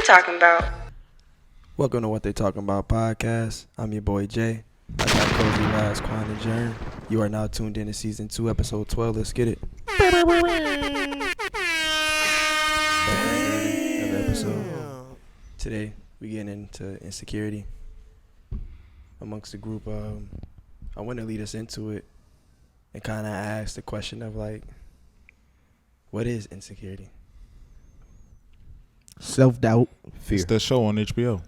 talking about? Welcome to What They Talking About podcast. I'm your boy Jay. I got Cozy Rise, Quan, and Jern. You are now tuned in to season 2, episode 12. Let's get it. Another episode. Today we getting into insecurity amongst the group. I want to lead us into it and kind of ask the question of like, what is insecurity? Self-doubt. Fear. It's that show on HBO.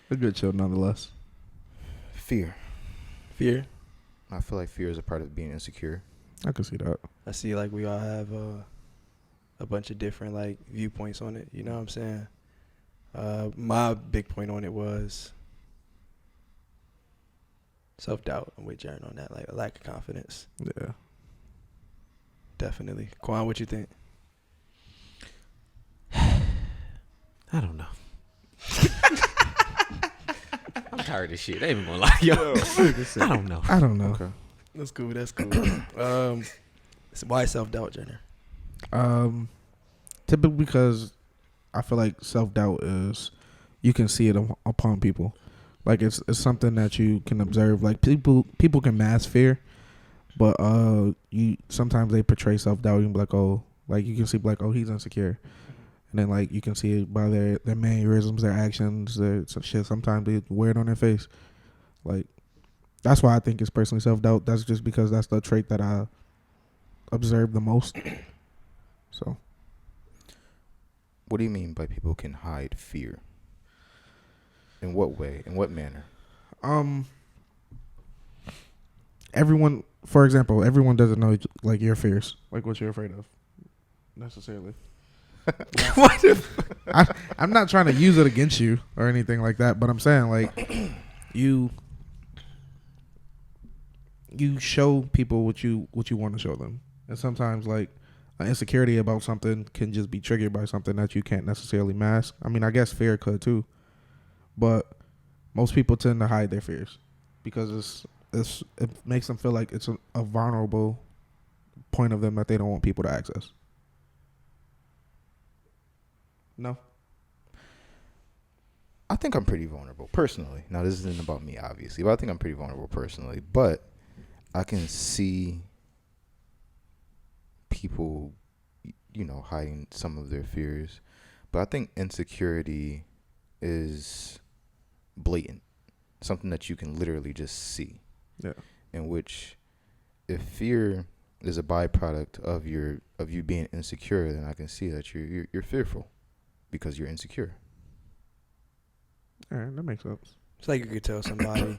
A good show nonetheless. Fear. Fear? I feel like fear is a part of being insecure. I can see that. I see like we all have a bunch of different like viewpoints on it. You know what I'm saying? My big point on it was self-doubt. I'm with Jaren on that, like a lack of confidence. Yeah. Definitely. Quan, what you think? I don't know. I'm tired of this shit. I ain't even gonna lie, yo. I don't know. I don't know. Okay. That's cool. That's cool. So why self-doubt, Jaren? Typically because I feel like self-doubt is, you can see it upon people. Like it's something that you can observe. Like people can mask fear, but you sometimes they portray self-doubt. You can be like, oh, like you can see like, oh, he's insecure. And then, like, you can see it by their mannerisms, their actions, their shit. Sometimes they wear it on their face. Like, that's why I think it's personally self-doubt. That's just because that's the trait that I observe the most. So. What do you mean by people can hide fear? In what way? In what manner? Everyone, for example, everyone doesn't know, like, your fears. Like, what you're afraid of. Necessarily. What if? I'm not trying to use it against you or anything like that, but I'm saying like you show people what you want to show them, and sometimes like an insecurity about something can just be triggered by something that you can't necessarily mask. I mean, I guess fear could too, but most people tend to hide their fears because it makes them feel like it's a vulnerable point of them that they don't want people to access. No. I think I'm pretty vulnerable personally. Now, this isn't about me, obviously, but I think I'm pretty vulnerable personally. But I can see people, hiding some of their fears. But I think insecurity is blatant, something that you can literally just see. Yeah. In which, if fear is a byproduct of you being insecure, then I can see that you're fearful. Because you're insecure. All right, that makes sense. It's like you could tell somebody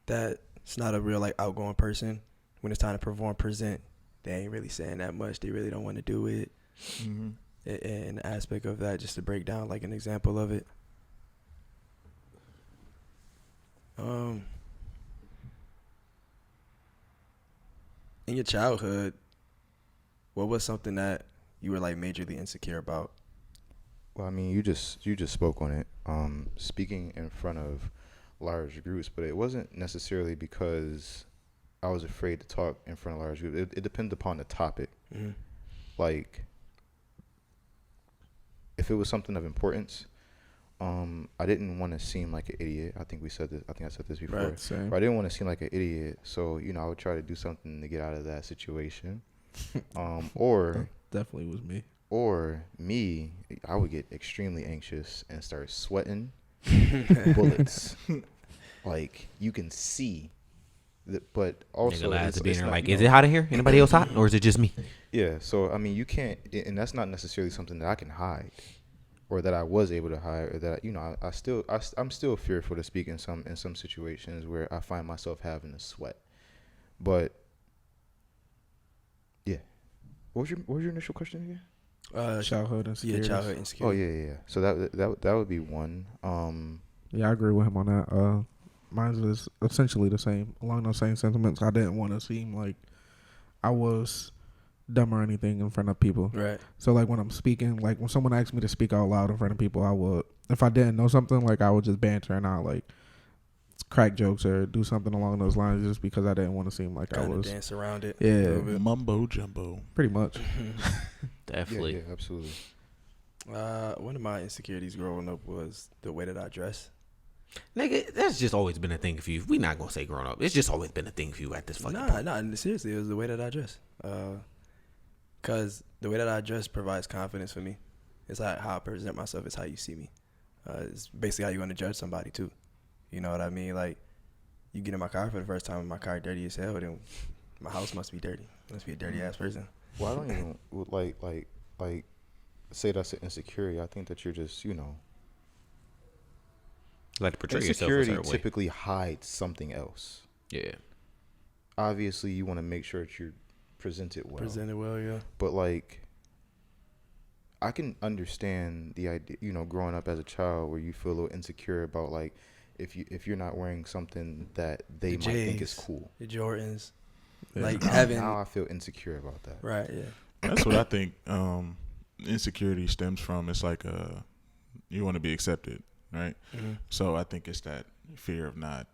that it's not a real like outgoing person. When it's time to present, they ain't really saying that much. They really don't want to do it. Mm-hmm. And the aspect of that, just to break down like an example of it. In your childhood, what was something that you were like majorly insecure about? Well, I mean, you just spoke on it. Speaking in front of large groups, but it wasn't necessarily because I was afraid to talk in front of large groups. It depends upon the topic. Mm-hmm. Like, if it was something of importance, I didn't want to seem like an idiot. I think I said this before. Right, same. But I didn't want to seem like an idiot, so I would try to do something to get out of that situation. Or Definitely was me. Or me, I would get extremely anxious and start sweating bullets. Like, you can see that, but also Nigga being like, is it hot in here? Anybody else hot? Or is it just me? Yeah, so I mean, you can't, and that's not necessarily something that I can hide, or that I was able to hide, or that I'm still fearful to speak in some situations where I find myself having to sweat. But yeah, what was your initial question again? Childhood insecurities. Yeah, childhood insecurity. Oh yeah. So that would be one. Yeah, I agree with him on that. Mine is essentially the same, along those same sentiments. I didn't want to seem like I was dumb or anything in front of people. Right. So like when I'm speaking, like when someone asks me to speak out loud in front of people, I would, if I didn't know something, like I would just banter and I like crack jokes or do something along those lines just because I didn't want to seem like I Kind of was dance around it. Yeah. Mumbo jumbo. pretty much. Definitely. Yeah, absolutely. One of my insecurities growing up was the way that I dress. Nigga, that's just always been a thing for you. We not gonna say growing up. It's just always been a thing for you at this fucking point. Nah, seriously, it was the way that I dress. Cause the way that I dress provides confidence for me. It's how I present myself. It's how you see me. It's basically how you want to judge somebody too. You know what I mean? Like, you get in my car for the first time and my car dirty as hell, then my house must be dirty. I must be a dirty ass person. Well, I don't even like say that's an insecurity. I think that you're just, Like to portray yourself a insecurity certain way. typically hides something else. Yeah. Obviously, you want to make sure that you're presented well. Presented well, yeah. But like, I can understand the idea, growing up as a child where you feel a little insecure about like if you're not wearing something that they might think is cool. The Jordans. Yeah. Like Now I feel insecure about that. Right, yeah. That's what I think insecurity stems from. It's like you want to be accepted, right? Mm-hmm. So I think it's that fear of not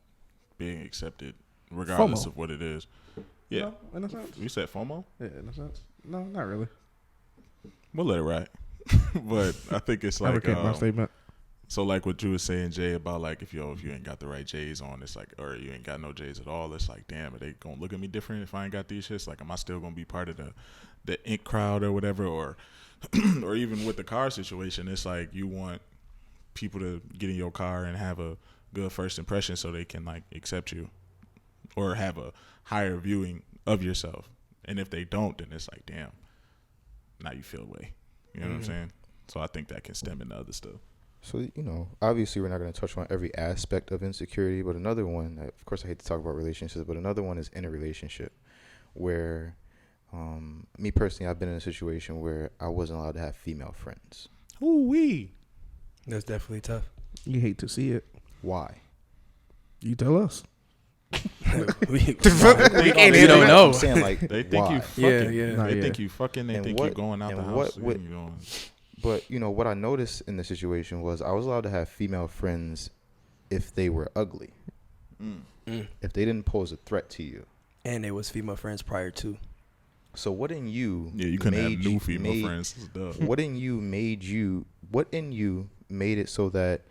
being accepted, regardless FOMO. of what it is. Yeah. No, in a sense. You said FOMO? Yeah, in a sense. No, not really. We'll let it ride. But I think it's like Never my statement. so like what you was saying, Jay, about like if you ain't got the right J's on, it's like, or you ain't got no J's at all, it's like, damn, are they gonna look at me different if I ain't got these shits? Like, am I still gonna be part of the ink crowd or whatever? Or or even with the car situation, it's like you want people to get in your car and have a good first impression so they can like accept you or have a higher viewing of yourself. And if they don't, then it's like, damn, now you feel away. You know what I'm saying? So I think that can stem into other stuff. So, obviously we're not going to touch on every aspect of insecurity, but another one, of course I hate to talk about relationships, but another one is in a relationship where, me personally, I've been in a situation where I wasn't allowed to have female friends. Ooh-wee. That's definitely tough. You hate to see it. Why? You tell us. we don't know. I'm saying, like, They think why? you fucking. Yeah. Nah, They yeah. think you fucking. They And think you going out the house. But, what I noticed in the situation was I was allowed to have female friends if they were ugly. If they didn't pose a threat to you. And it was female friends prior to. So what in you Yeah, you couldn't have made new you- female made- friends. It's dumb. What in you made it so that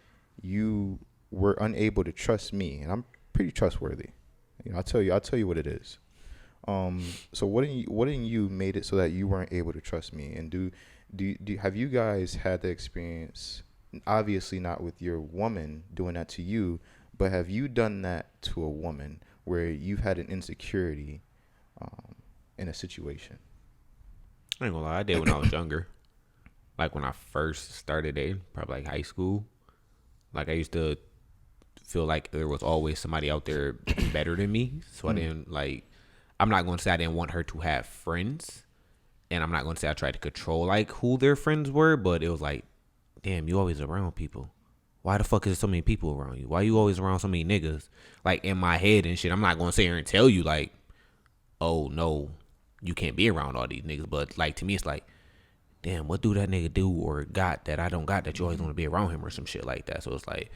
you were unable to trust me? And I'm pretty trustworthy. I'll tell you what it is. So what in you made it so that you weren't able to trust me? And do have you guys had the experience? Obviously not with your woman doing that to you, but have you done that to a woman where you've had an insecurity in a situation? I ain't gonna lie, I did when I was younger. Like when I first started dating, probably like high school. Like I used to feel like there was always somebody out there better than me. So I didn't I'm not gonna say I didn't want her to have friends. And I'm not gonna say I tried to control like who their friends were, but it was like, damn, you always around people. Why the fuck is there so many people around you? Why you always around so many niggas? Like in my head and shit. I'm not gonna sit here and tell you like, oh no, you can't be around all these niggas. But like to me, it's like, damn, what do that nigga do or got that I don't got that you always want to be around him or some shit like that? So it's like,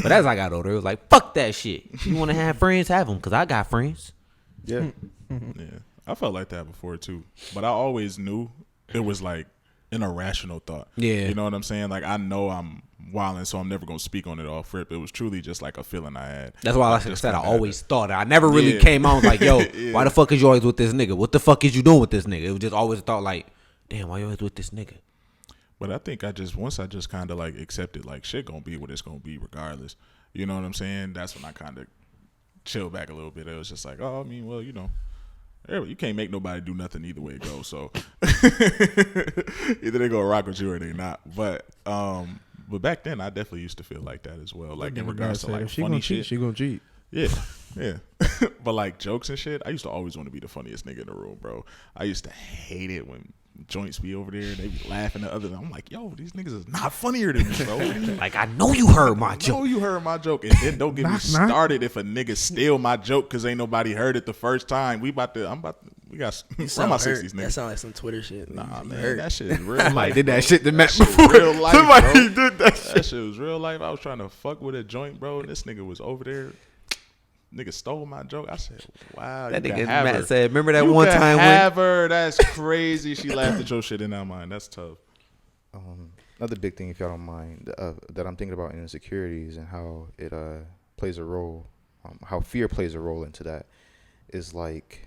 but as I got older, it was like, fuck that shit. You want to have friends, have them, because I got friends. Yeah. Yeah, I felt like that before too, but I always knew it was like an irrational thought. Yeah. You know what I'm saying? Like I know I'm wilding, so I'm never gonna speak on it off rip. It was truly just like a feeling I had. That's why, like I just said, I kinda had always to- thought it. I never really Yeah. came out like, yo, Yeah. why the fuck is you always with this nigga? What the fuck is you doing with this nigga? It was just always a thought like, damn, why you always with this nigga? But I think once I just kind of like accepted like shit gonna be what it's gonna be regardless. You know what I'm saying? That's when I kind of chilled back a little bit. It was just like, oh, I mean, well, you can't make nobody do nothing either way it goes. So either they gonna rock with you or they not. But back then I definitely used to feel like that as well. Like in regards to like if she funny gonna cheat, shit. she gonna cheat. Yeah. But like jokes and shit, I used to always want to be the funniest nigga in the room, bro. I used to hate it when joints be over there and they be laughing at others. I'm like, yo, these niggas is not funnier than me, bro. Like, I know you heard my I know joke. you heard my joke, and then don't get me Knock, knock. started if a nigga steal my joke because ain't nobody heard it the first time. We got from my 60s, That nigga. sound like some Twitter shit. Nah, You man, hurt. that shit is real Somebody life. did that bro. shit to Matt That shit before. real life, Somebody bro. did that shit. That shit was real life. I was trying to fuck with a joint, bro, and this nigga was over there nigga stole my joke. I said, wow, That you nigga can have Matt her. said, remember that You one can time have her. That's crazy. She laughed at your shit in our mind. That's tough. Another big thing, if y'all don't mind, that I'm thinking about in Insecurities and how it plays a role, how fear plays a role into that, is like,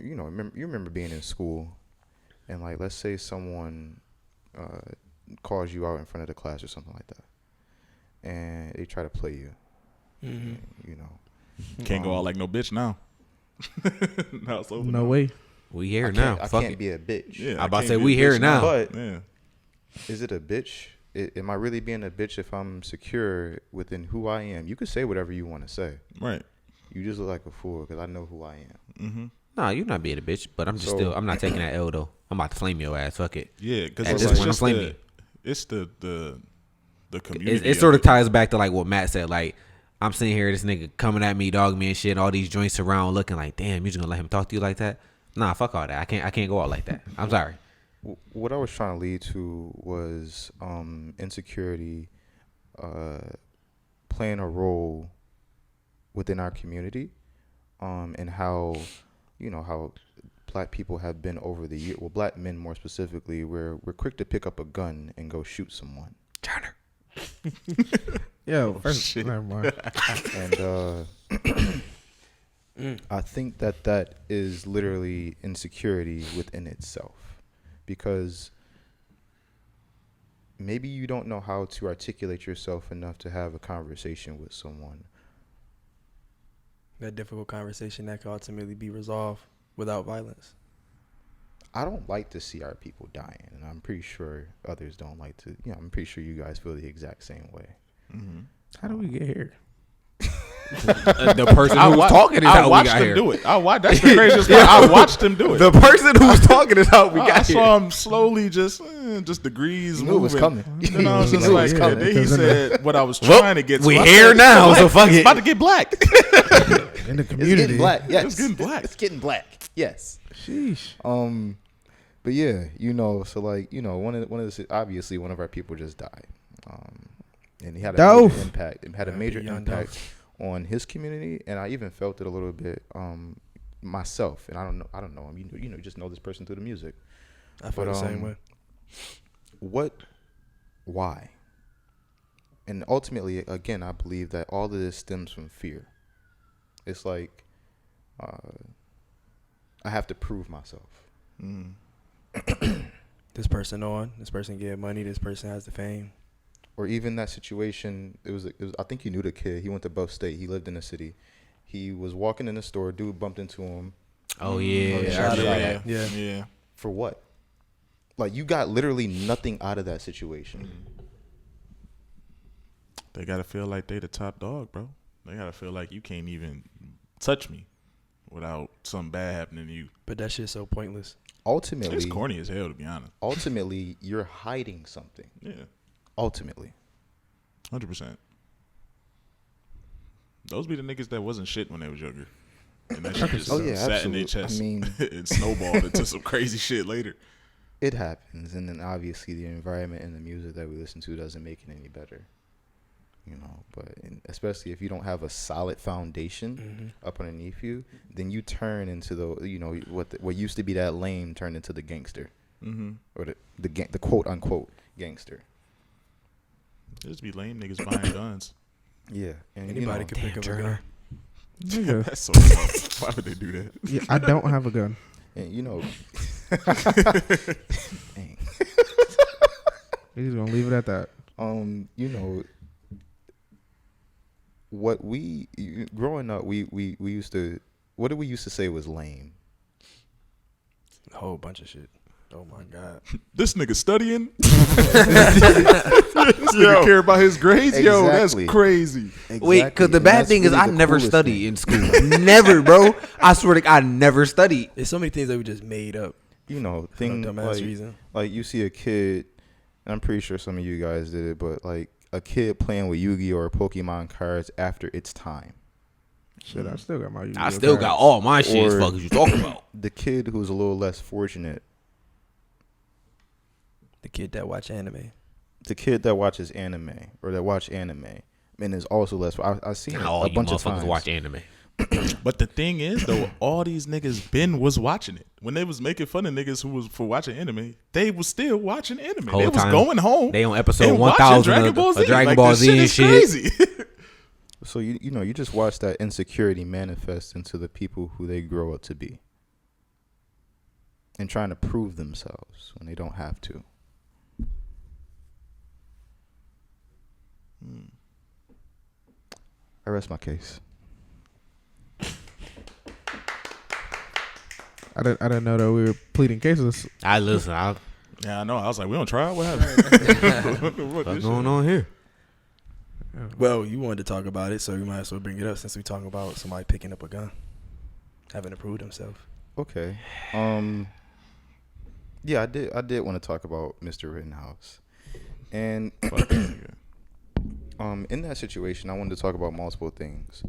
you remember being in school, and like, let's say someone calls you out in front of the class or something like that, and they try to play you. You know, Can't go out like no bitch now. Now it's over. No way. We here now. I Fuck can't it. be a bitch. Yeah, I about to can't say be a we here bitch now. But Yeah. is it a bitch? Am I really being a bitch if I'm secure within who I am? You could say whatever you want to say. Right. You just look like a fool because I know who I am. Mm-hmm. Nah, you're not being a bitch, but I'm just So- still. I'm not taking that L though. I'm about to flame your ass. Fuck it. Yeah, because At it's, this it's point, I'm just flaming. it's the community. It sort of ties back to like what Matt said. Like I'm sitting here, this nigga coming at me, dog me and shit. All these joints around, looking like, damn, you just gonna let him talk to you like that? Nah, fuck all that. I can't go out like that. I'm sorry. What I was trying to lead to was insecurity playing a role within our community, and how how black people have been over the year. Well, black men more specifically, where we're quick to pick up a gun and go shoot someone. Turner. Yo, first, shit. never mind. And I think that is literally insecurity within itself, because maybe you don't know how to articulate yourself enough to have a conversation with someone. That difficult conversation that could ultimately be resolved without violence. I don't like to see our people dying, and I'm pretty sure others don't like to. I'm pretty sure you guys feel the exact same way. Mm-hmm. How do we get here? The person who was talking is I how we watched got him here. do it. That's the craziest part. I watched him do it. The person who was talking is how we I got here. saw him slowly just degrees You moving. knew it was coming. And I was just You knew it like, was and coming. then he Because in said what I was Well, trying to get to. we I here said, now, "Black. so fuck It's it." about to get black. In the It's community. getting black. Yes, It's getting black. It's getting black. Yes. Sheesh. But yeah, so like, one of the obviously one of our people just died, and he had a Dove. major impact. It had a major young impact on his community, and I even felt it a little bit myself. And I don't know him. You just know this person through the music. I feel But, the same way. Why? And ultimately, again, I believe that all of this stems from fear. It's like I have to prove myself. This person this person get money, this person has the fame. Or even that situation, it was I think you knew the kid. He went to Buff State. He lived in the city. He was walking in the store. Dude bumped into him. Oh yeah, shot him. Yeah, Yeah. yeah. For what? Like, you got literally nothing out of that situation. They gotta feel like they the top dog, bro. They gotta feel like you can't even touch me without something bad happening to you. But that shit's so pointless. Ultimately, It's corny as hell, to be honest. ultimately, you're hiding something. Yeah, Ultimately. 100%. Those be the niggas that wasn't shit when they was younger, and that shit just Oh, yeah, sat in their absolutely. chest. I mean- it snowballed into some crazy shit later. It happens, and then obviously the environment and the music that we listen to doesn't make it any better, but especially if you don't have a solid foundation up underneath you, then you turn into what used to be that lame turned into the gangster, or the quote unquote gangster. Just be lame niggas buying guns. Yeah, and Anybody could pick up a gun. Nigga, That's so tough. Why would they do that? yeah, I don't have a gun. and dang. He's gonna leave it at that. What growing up, we used to, what did we used to say was lame? A whole bunch of shit. Oh my God. This nigga studying. This nigga care about his grades. Yo, Exactly. that's crazy. Wait, because the And bad that's thing is really I the never coolest study thing. in school. Never, bro. I swear to God, I never studied. There's so many things that we just made up Thing for no dumbass reason. like you see a kid, and I'm pretty sure some of you guys did it, but like a kid playing with Yu-Gi-Oh or Pokemon cards after its time. Shit, I still got my. I still got all my shit. Or- Fuck is you talking about? The kid who's a little less fortunate, The kid that watch anime. the kid that watches anime or that watch anime, and it's also less. I seen it All a you bunch of motherfuckers times. watch anime. But the thing is, though, all these niggas was watching it. When they was making fun of niggas who was for watching anime, they was still watching anime. Whole They was time, going home. They on episode and watching 1000 Dragon Ball Z. Dragon Like, Ball this Z shit and is shit. crazy. So you just watch that insecurity manifest into the people who they grow up to be, and trying to prove themselves when they don't have to. I rest my case. I didn't know that we were pleading cases. I listen. Yeah, I know. I was like, we on trial? What happened? What's going on here? Well, you wanted to talk about it, so you might as well bring it up since we talking about somebody picking up a gun, having to prove themselves. Okay. Yeah, I did want to talk about Mr. Rittenhouse, and in that situation, I wanted to talk about multiple things.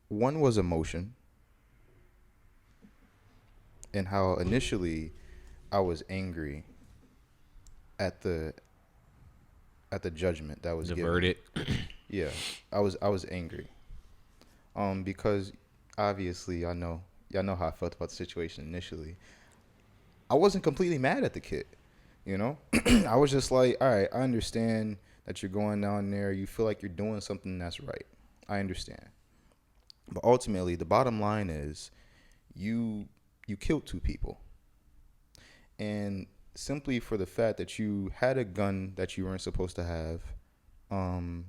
One was emotion, and how initially I was angry at the judgment that was The given. verdict. Yeah, I was angry. Because obviously y'all know how I felt about the situation initially. I wasn't completely mad at the kid, you know? I was just like, all right, I understand that you're going down there. You feel like you're doing something that's right. I understand. But ultimately, the bottom line is you killed 2 people. And simply for the fact that you had a gun that you weren't supposed to have, and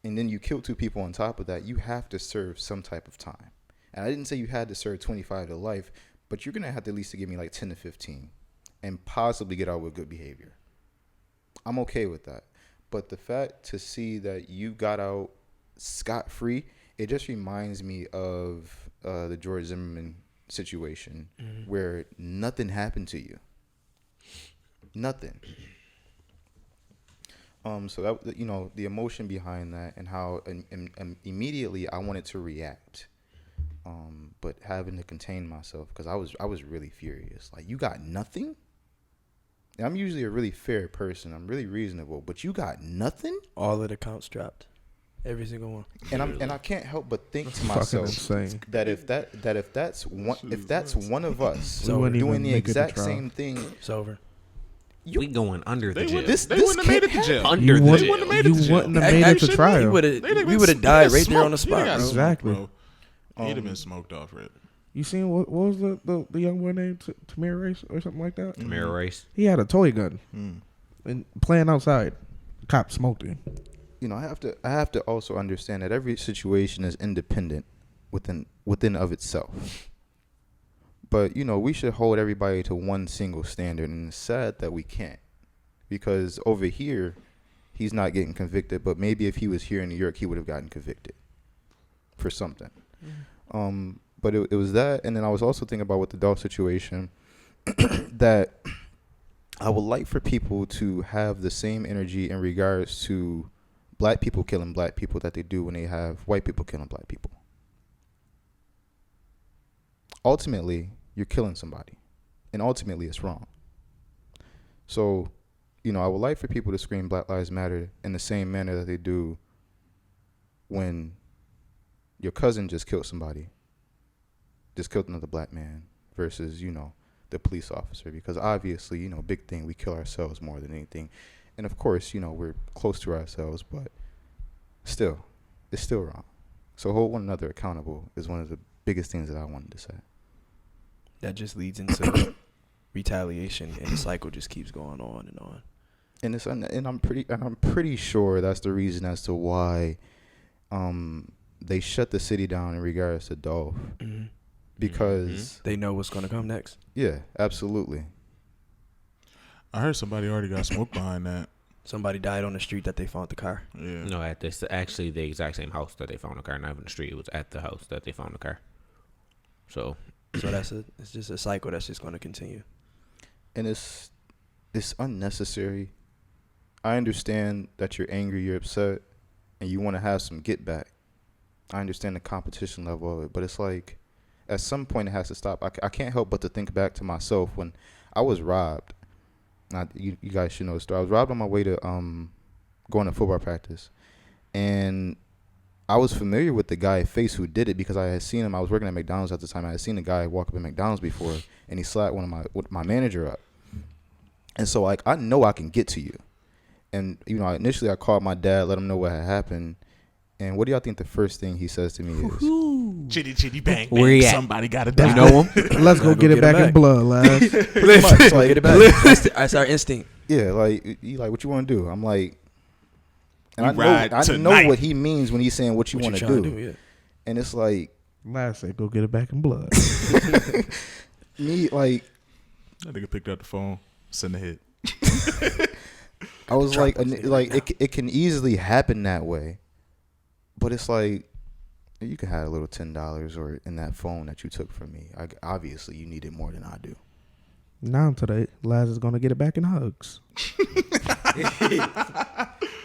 then you killed 2 people on top of that, you have to serve some type of time. And I didn't say you had to serve 25 to life, but you're going to have to at least give me like 10 to 15 and possibly get out with good behavior. I'm okay with that. But the fact to see that you got out scot-free, it just reminds me of the George Zimmerman situation where nothing happened to you. Nothing. So that, you know, the emotion behind that and how immediately I wanted to react, but having to contain myself because I was really furious. Like, you got nothing? And I'm usually a really fair person. I'm really reasonable, but you got nothing? All of the counts dropped, every single one. And I can't help but think to Fucking myself insane. that if that's one of us So wouldn't doing even the make it to exact trial. same thing, It's over. We going under the jail. this They wouldn't have made it to can't jail. Under the wouldn't jail. have made it to You jail. wouldn't have made it to Actually, trial. we would have died right there on the spot. Bro. Exactly. He'd have been smoked off, right? You seen what was the young boy named Tamir Race or something like that? Tamara race. He had a toy gun and playing outside. Cop smoked him. You know, I have to also understand that every situation is independent within of itself. But, you know, we should hold everybody to one single standard, and it's sad that we can't. Because over here, he's not getting convicted, but maybe if he was here in New York, he would have gotten convicted for something. But it was that, and then I was also thinking about with the dog situation that I would like for people to have the same energy in regards to black people killing black people that they do when they have white people killing black people. Ultimately, you're killing somebody, and ultimately it's wrong. So, you know, I would like for people to scream Black Lives Matter in the same manner that they do when your cousin just killed somebody, just killed another black man versus, you know, the police officer. Because obviously, you know, big thing, we kill ourselves more than anything. And of course, you know, we're close to ourselves, but still, it's still wrong. So hold one another accountable is one of the biggest things that I wanted to say. That just leads into retaliation, and the cycle just keeps going on and on. And I'm pretty sure that's the reason as to why they shut the city down in regards to Dolph. Because They know what's going to come next. yeah, absolutely. I heard somebody already got smoked behind that. Somebody died on the street that they found the car. Yeah. No, at this actually the exact same house that they found the car, not even the street. It was at the house that they found the car. So It's just a cycle that's just going to continue. And it's unnecessary. I understand that you're angry, you're upset, and you want to have some get back. I understand the competition level of it, but it's like at some point it has to stop. I can't help but to think back to myself when I was robbed, You guys should know the story. I was robbed on my way to going to football practice, and I was familiar with the guy face who did it because I had seen him. I was working at McDonald's at the time. I had seen a guy walk up at McDonald's before, and he slapped my manager up. And so like I know I can get to you, and initially I called my dad, let him know what had happened. And what do y'all think the first thing he says to me is? Chitty chitty bang Where bang. he at? Somebody gotta die. You know him? Let's go get it back in blood, lads. Let's get it back. That's our instinct. Yeah, like he like, what you want to do? I'm like, and We ride I know tonight. what he means when he's saying what you want to do. Yeah. And it's like Last said, go get it back in blood. me, like That nigga picked up the phone, send a hit. I was like it can easily happen that way, but it's like you can have a little $10 or in that phone that you took from me. Obviously, you need it more than I do. Now today, Laz is gonna get it back in hugs.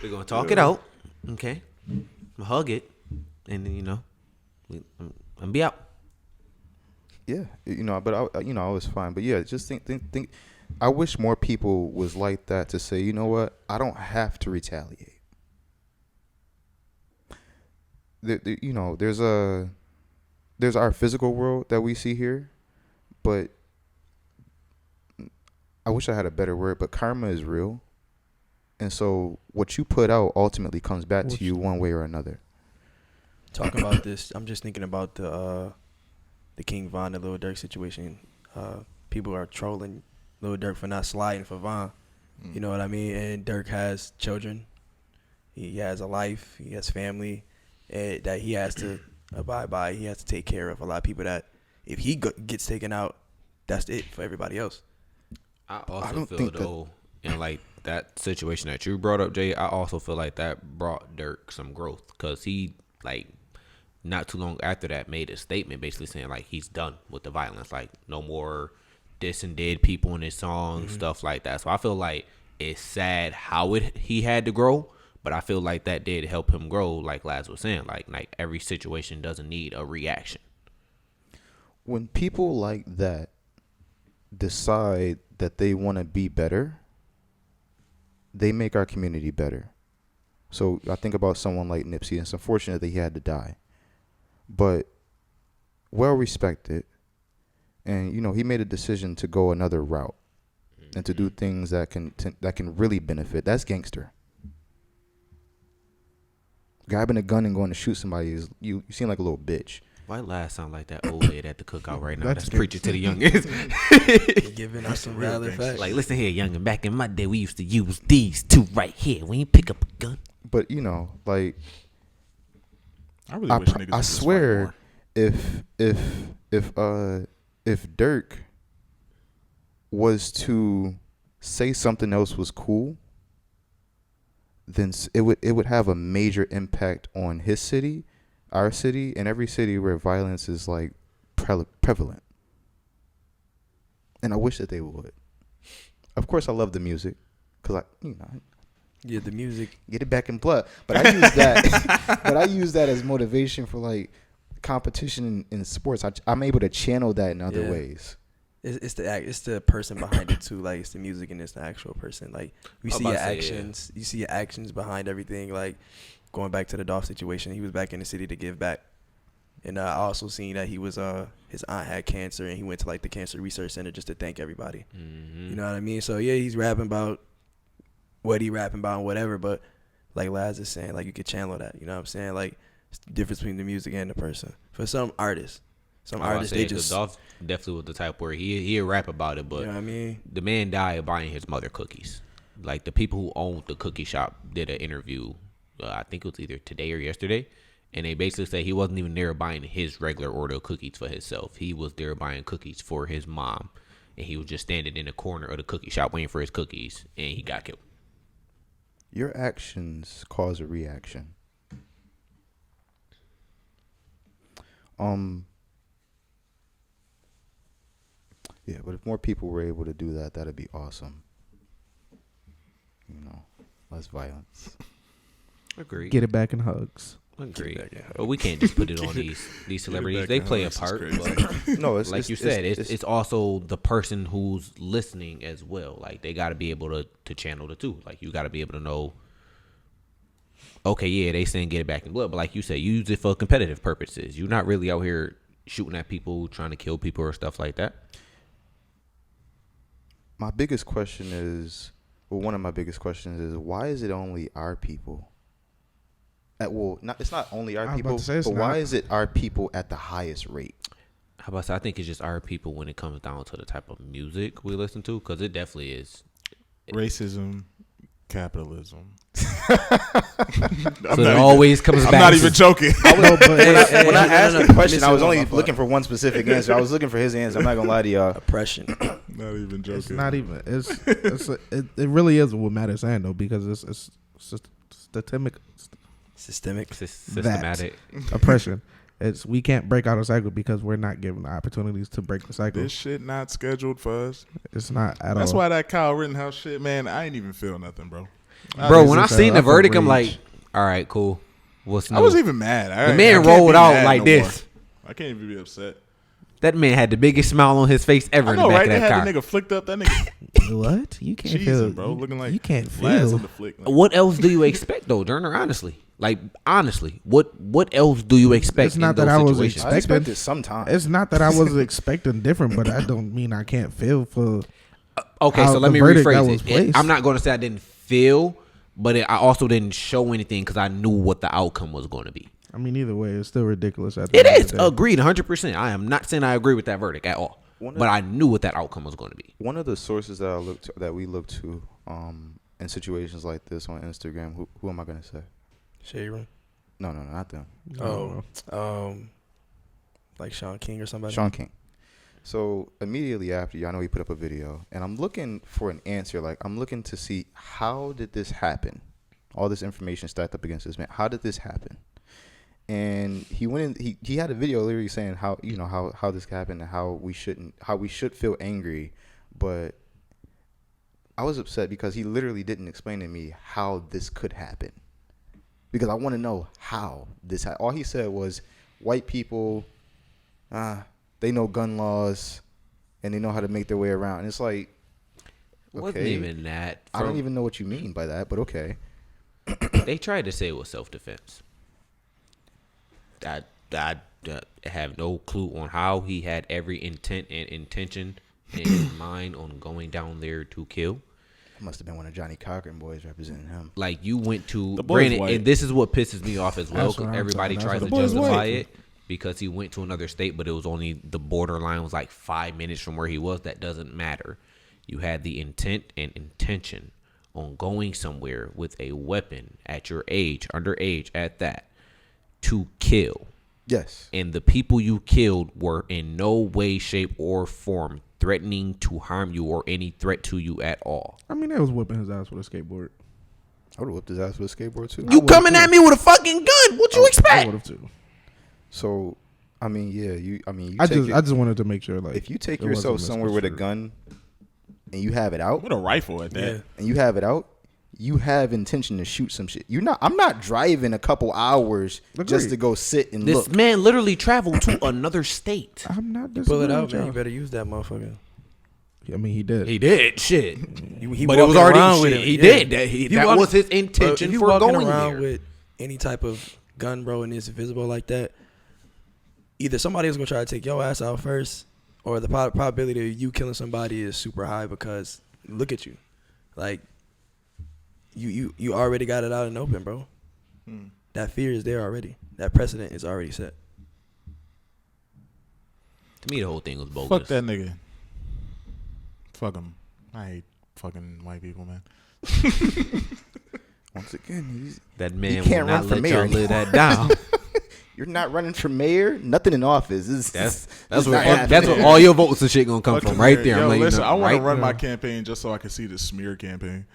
We're gonna talk it out, okay? Hug it, and then I'm be out. Yeah, but I was fine. But yeah, just think. I wish more people was like that to say, you know what, I don't have to retaliate. There's our physical world that we see here, but I wish I had a better word. But karma is real, and so what you put out ultimately comes back to you one way or another. Talking about this, I'm just thinking about the King Von and Lil Durk situation. People are trolling Lil Durk for not sliding for Von. You know what I mean? And Durk has children. He has a life. He has family that he has to abide by. He has to take care of. A lot of people that if he gets taken out, that's it for everybody else. I also feel though, in like that situation that you brought up, Jay, I also feel like that brought Durk some growth because he like not too long after that made a statement basically saying like he's done with the violence, like no more dissing dead people in his songs, stuff like that. So I feel like it's sad how he had to grow, but I feel like that did help him grow. Like Laz was saying, like every situation doesn't need a reaction. When people like that decide that they want to be better, they make our community better. So I think about someone like Nipsey, and it's unfortunate that he had to die, but well respected. And he made a decision to go another route and to do things that can really benefit. That's gangster. Grabbing a gun and going to shoot somebody is you seem like a little bitch. Why Laz sound like that old lady at the cookout right now? That's That's preaching to the youngins. Giving us some valid facts. Like, listen here, youngin. Back in my day, we used to use these two right here. We ain't pick up a gun. But like I really wish niggas would I just swear, fight more. if Durk was to say something else was cool, then it would have a major impact on his city, our city, and every city where violence is like prevalent. And I wish that they would. Of course, I love the music because Yeah, the music. get it back in blood. But I use that. But I use that as motivation for like competition in sports. I'm able to channel that in other ways. It's the person behind it too. Like it's the music and it's the actual person. Like we see your actions. You see your actions behind everything. Like going back to the Dolph situation, he was back in the city to give back. And I also seen that he was his aunt had cancer and he went to like the cancer research center just to thank everybody. Mm-hmm. You know what I mean? So yeah, he's rapping about what he rapping about and whatever. But like Laz is saying, like you could channel that. You know what I'm saying? Like it's the difference between the music and the person. For some artists. Some artists, they just Dolph definitely was the type where he'll rap about it, but you know what I mean? The man died buying his mother cookies. Like the people who owned the cookie shop did an interview, I think it was either today or yesterday, and they basically said he wasn't even there buying his regular order of cookies for himself. He was there buying cookies for his mom, and he was just standing in the corner of the cookie shop waiting for his cookies, and he got killed. Your actions cause a reaction. Yeah, but if more people were able to do that, that'd be awesome. Less violence. Agreed. Get it back in hugs. Agree. Get it back, yeah. But we can't just put it on these celebrities. They play a part, but No, it's like you said, it's also the person who's listening as well. Like they got to be able to channel the two. Like you got to be able to know. Okay, yeah, they saying get it back in blood, but like you said, use it for competitive purposes. You're not really out here shooting at people, trying to kill people or stuff like that. My biggest question is, well, one of my biggest questions is, why is it only our people? It's not only our people, but why is it our people at the highest rate? How about I think it's just our people when it comes down to the type of music we listen to, because it definitely is. Racism, capitalism. So it always comes back. I'm not even joking. When I asked the question, I was only looking for one specific answer. I was looking for his answer. I'm not gonna lie to y'all. Oppression. Not even joking. It's not even. It really is what Matt is saying though, because it's systemic Systematic. oppression. It's we can't break out a cycle because we're not given the opportunities to break the cycle. This shit not scheduled for us. It's not at all. That's why that Kyle Rittenhouse shit, man. I ain't even feel nothing, bro. Bro, when I seen the verdict, I'm like, all right, cool. What's I wasn't even mad. The man rolled out like this. I can't even be upset. That man had the biggest smile on his face ever I know, in the back right? They of that had car. the nigga flicked up. That nigga What? You can't cheesing, feel, bro. Looking like you can't flies feel. in the flick. Like, What else do you expect, though, Turner? Honestly, like honestly, what else do you expect? It's not in that those I was situations? I expect it sometimes. It's not that I wasn't expecting different, but I don't mean I can't feel for. Okay, how so let the me verdict that rephrase was it. placed. I'm not going to say I didn't feel, but I also didn't show anything because I knew what the outcome was going to be. I mean, either way, it's still ridiculous. At the It end of is the day. agreed, 100%. I am not saying I agree with that verdict at all, but I knew what that outcome was going to be. One of the sources that we look to in situations like this on Instagram, who am I gonna say? Shade Room. No, not them. Like Sean King or somebody. Sean King. So immediately after, I know he put up a video, and I'm looking for an answer. Like, I'm looking to see, how did this happen? All this information stacked up against this man. How did this happen? And he went in. He had a video literally saying how this happened and how we should feel angry, but I was upset because he literally didn't explain to me how this could happen. Because I want to know how this happened. All he said was, white people, they know gun laws, and they know how to make their way around. And it's like, It wasn't even that. I don't even know what you mean by that, but okay. They tried to say it was self-defense. I have no clue on how he had every intent and intention in his mind on going down there to kill. It must have been one of Johnny Cochran boys representing him. Like, you went to, The boy's granted, white. and this is what pisses me off as well, That's what because I'm everybody saying. tries That's to what the boy's justify white. it because he went to another state, but it was only the borderline was like 5 minutes from where he was. That doesn't matter. You had the intent and intention on going somewhere with a weapon at your age, underage at that, to kill. Yes. And the people you killed were in no way, shape, or form threatening to harm you or any threat to you at all. I mean, they was whipping his ass with a skateboard. I would have whipped his ass with a skateboard too. You coming at me with a fucking gun? What you I expect? would have too. So, I mean, yeah, you I just wanted to make sure, like, if you take it yourself wasn't somewhere with a misconstrued. gun and you have it out, with a rifle at that. Yeah. You have intention to shoot some shit. I'm not driving a couple hours just Agreed. to go sit and This look. man literally traveled to another state. I'm not Pull it disagreeing out, with man. y'all. You better use that motherfucker. I mean, he did. He did shit, He but it was walking already around with shit. it. He Yeah. did that. You That walk- was his Bro, intention if you for walking going around there. with any type of gun, bro, and it's visible like that, either somebody is gonna try to take your ass out first, or the probability of you killing somebody is super high because look at you, like you already got it out in the open, bro. That fear is there already. That precedent is already set. To me, the whole thing was bogus. Fuck that nigga. Fuck him. I hate fucking white people, man. Once again, That man can't will run not for let mayor y'all live that down. you're not running for mayor. Nothing in office. That's not where happening. all your votes and shit gonna come Fuck from the right mayor. there. I'm Yo, letting you listen, know, I want to right run my now. campaign just so I can see the smear campaign.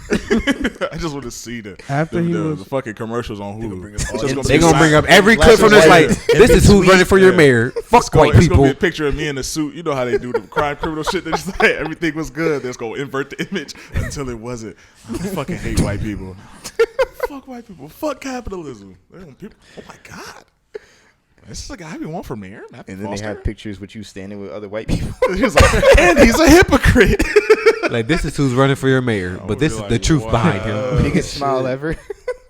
I just want to see After he was- the fucking commercials on Hulu. It's just They be gonna bring up silent. every and clip from this. Like, flashes this is who's running for your Yeah. mayor. Fuck It's gonna, white it's gonna be people. a picture of me in a suit. You know how they do the crime criminal shit. They just like everything was good. They're just gonna invert the image until it wasn't. I fucking hate white people. Fuck white people. Fuck capitalism. They want people. Oh my god. This is a guy we want for mayor. Matthew And then Foster? they had pictures with you standing with other white people. He was like, and he's a hypocrite. Like, this is who's running for your mayor, I but would this be is like, the truth wow. behind him. Biggest smile ever.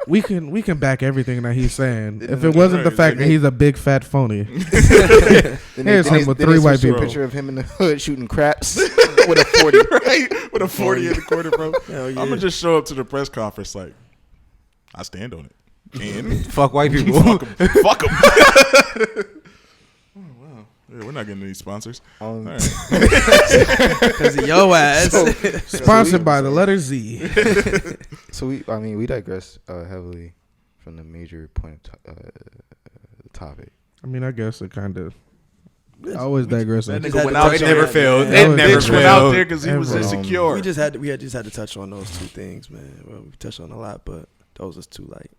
We can back everything that he's saying. If it wasn't the Right, fact that they- he's a big fat phony. Then Here's him with 3 white people. A picture of him in the hood shooting craps with a 40. Right? With a 40 in the corner, bro. Hell yeah. I'm going to just show up to the press conference like, I stand on it. And Fuck white people. fuck them. Fuck them. Oh, wow. Yeah, we're not getting any sponsors. All right. Because of your ass. Sponsored by the letter Z. So we digress heavily from the major point of the topic. I mean, I guess it kind of. I always digress. That on- nigga had went to out touch there. on that, man. That It never bitch went out failed. there because he was Ever. insecure. we just had to touch on those 2 things, man. Well, we touched on a lot, but those was 2 light.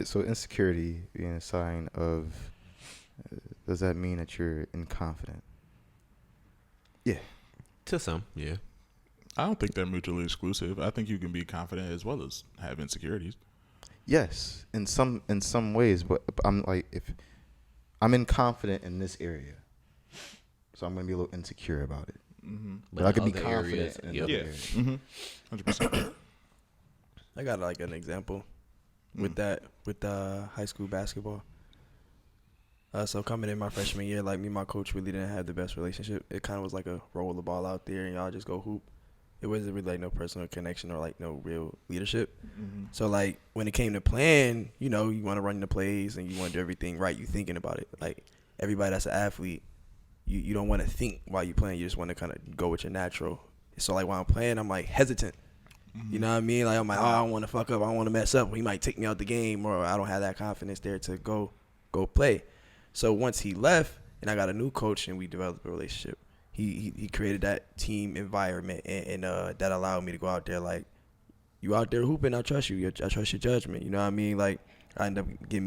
So insecurity being a sign of, does that mean that you're inconfident? To some, yeah. I don't think they're mutually exclusive. I think you can be confident as well as have insecurities. Yes, in some ways, but I'm like, if I'm inconfident in this area, so I'm gonna be a little insecure about it. Mm-hmm. But I could be other confident areas, in yep. other Yeah. areas. Mm-hmm. 100%. I got like an example with high school basketball. So coming in my freshman year, like me and my coach really didn't have the best relationship. It kind of was like a roll the ball out there and y'all just go hoop. It wasn't really like no personal connection or like no real leadership. Mm-hmm. So like when it came to playing, you know, you want to run the plays and you want to do everything right. You thinking about it. Like everybody that's an athlete, you don't want to think while you're playing. You just want to kind of go with your natural. So like while I'm playing, I'm like hesitant. You know what I mean? Like I'm like, oh, I don't want to fuck up. I don't want to mess up. He might take me out the game, or I don't have that confidence there to go play. So once he left, and I got a new coach, and we developed a relationship. He created that team environment, and that allowed me to go out there like, you out there hooping, I trust you. I trust your judgment. You know what I mean? Like I ended up being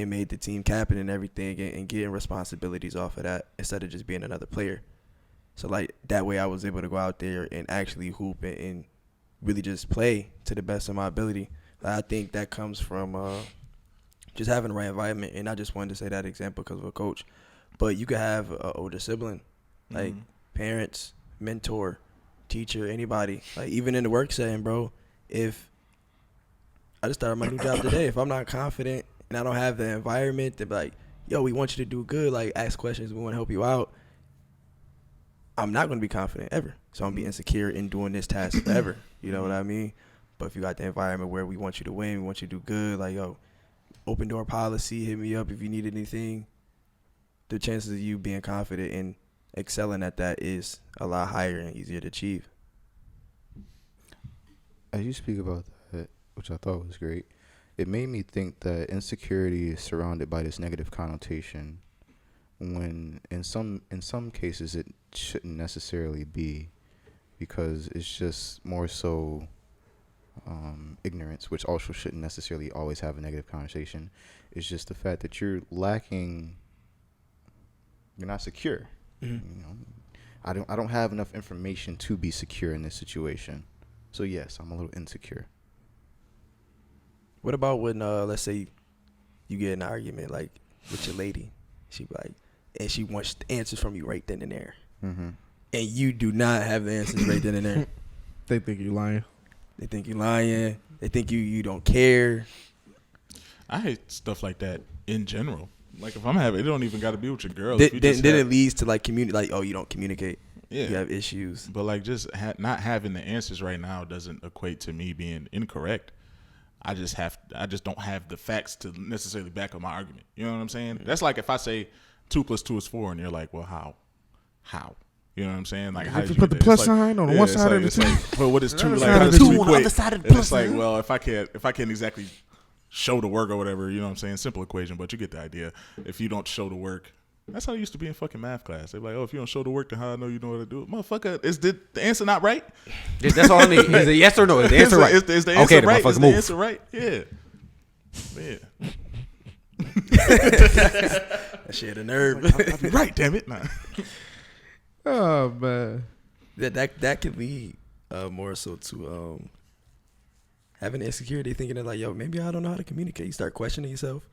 made the team captain and everything, and getting responsibilities off of that instead of just being another player. So like that way, I was able to go out there and actually hoop and really just play to the best of my ability. I think that comes from just having the right environment. And I just wanted to say that example because of a coach. But you could have an older sibling, like parents, mentor, teacher, anybody. Like even in the work setting, bro, if I just started my new job today, if I'm not confident and I don't have the environment to be like, yo, we want you to do good, like ask questions, we want to help you out, I'm not going to be confident ever. So I'm going to be insecure in doing this task forever. You know what I mean? But if you got the environment where we want you to win, we want you to do good, like, yo, open door policy, hit me up if you need anything, the chances of you being confident and excelling at that is a lot higher and easier to achieve. As you speak about that, which I thought was great, it made me think that insecurity is surrounded by this negative connotation when in some cases it shouldn't necessarily be, because it's just more so ignorance, which also shouldn't necessarily always have a negative connotation. It's just the fact that you're not secure. Mm-hmm. You know, I don't have enough information to be secure in this situation. So yes, I'm a little insecure. What about when, let's say, you get in an argument, like, with your lady, she be like, and she wants answers from you right then and there, Mm-hmm. and you do not have the answers right then and there. They think you lying. They think you lying. They think you don't care. I hate stuff like that in general. Like if I'm having, it don't even got to be with your girl. Then If you just it have- leads to like like, oh, you don't communicate. yeah. You have issues. But like just not having the answers right now doesn't equate to me being incorrect. I just don't have the facts to necessarily back up my argument. You know what I'm saying? That's like if I say 2 + 2 is 4, and you're like, well, how? You know what I'm saying? Like, how If did you put the get there? plus It's like- sign on yeah, one it's side like, of the it's like, but what is 2? Like, side how of does the 2 two on the equate? other side of the And plus it's like, sign. well, if I can't exactly show the work or whatever, you know what I'm saying? Simple equation, but you get the idea. If you don't show the work, that's how it used to be in fucking math class. They're like, oh, if you don't show the work, then how I know you know what to do it? Motherfucker, is the answer not right? That's all I need. Is it yes or no? Is the answer right? Is the Okay, answer then right? motherfucker, Is the move. answer right? Yeah. Yeah. That shit a nerve. I'll be right, damn it. Nah. Oh man. that could lead more so to having insecurity, thinking that like, yo, maybe I don't know how to communicate. You start questioning yourself.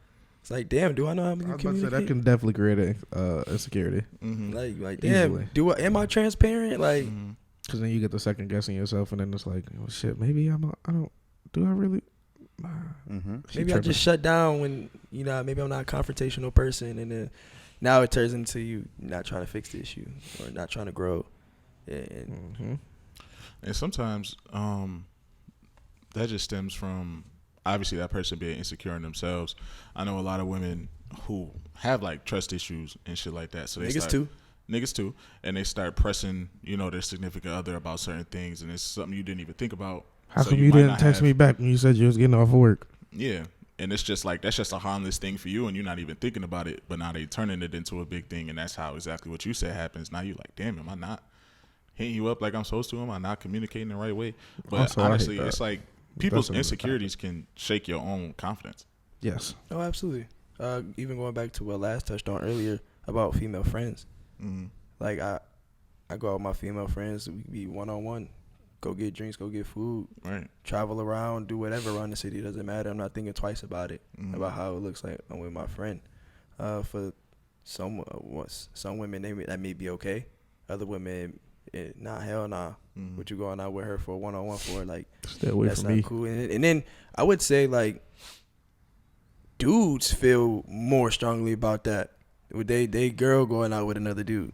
It's like, damn, do I know how to I was about to communicate? say, that can definitely create a insecurity. Like, damn, Easily. am I transparent? Like, Because then you get the second guessing yourself, and then it's like, oh shit, maybe I don't. Do I really? maybe I just shut down when maybe I'm not a confrontational person, and then now it turns into you not trying to fix the issue or not trying to grow. And sometimes that just stems from obviously that person being insecure in themselves. I know a lot of women who have like trust issues and shit like that. So they niggas too, and they start pressing their significant other about certain things, and it's something you didn't even think about. How come you didn't text me back when you said you was getting off of work? Yeah. And it's just like, that's just a harmless thing for you, and you're not even thinking about it, but now they turning it into a big thing, and that's how exactly what you said happens. Now you're like, damn, am I not hitting you up like I'm supposed to? Am I not communicating the right way? But Also, honestly, it's like people's insecurities can shake your own confidence. Yes. Oh, absolutely. Even going back to what Last touched on earlier about female friends. Like I go out with my female friends, we be one-on-one. Go get drinks, go get food, right? Travel around, do whatever around the city. Doesn't matter. I'm not thinking twice about it, about how it looks like I'm with my friend. For some women, that may be okay. Other women, nah, hell nah. What you going out with her for one-on-one for? Like, stay away that's from not me. cool. And then I would say like, dudes feel more strongly about that. They girl going out with another dude.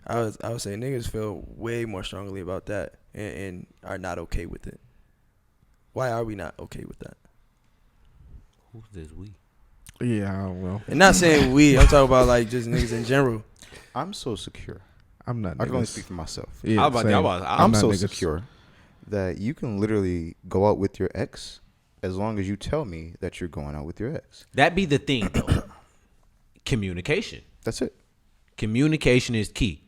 I would say niggas feel way more strongly about that and are not okay with it. Why are we not okay with that? Who's this we? Yeah, I don't know. And not saying we. I'm talking about like just niggas in general. I'm so secure. I'm not. I can only speak for myself. Yeah, I'm so secure that you can literally go out with your ex as long as you tell me that you're going out with your ex. That be the thing, though. Communication. That's it. Communication is key.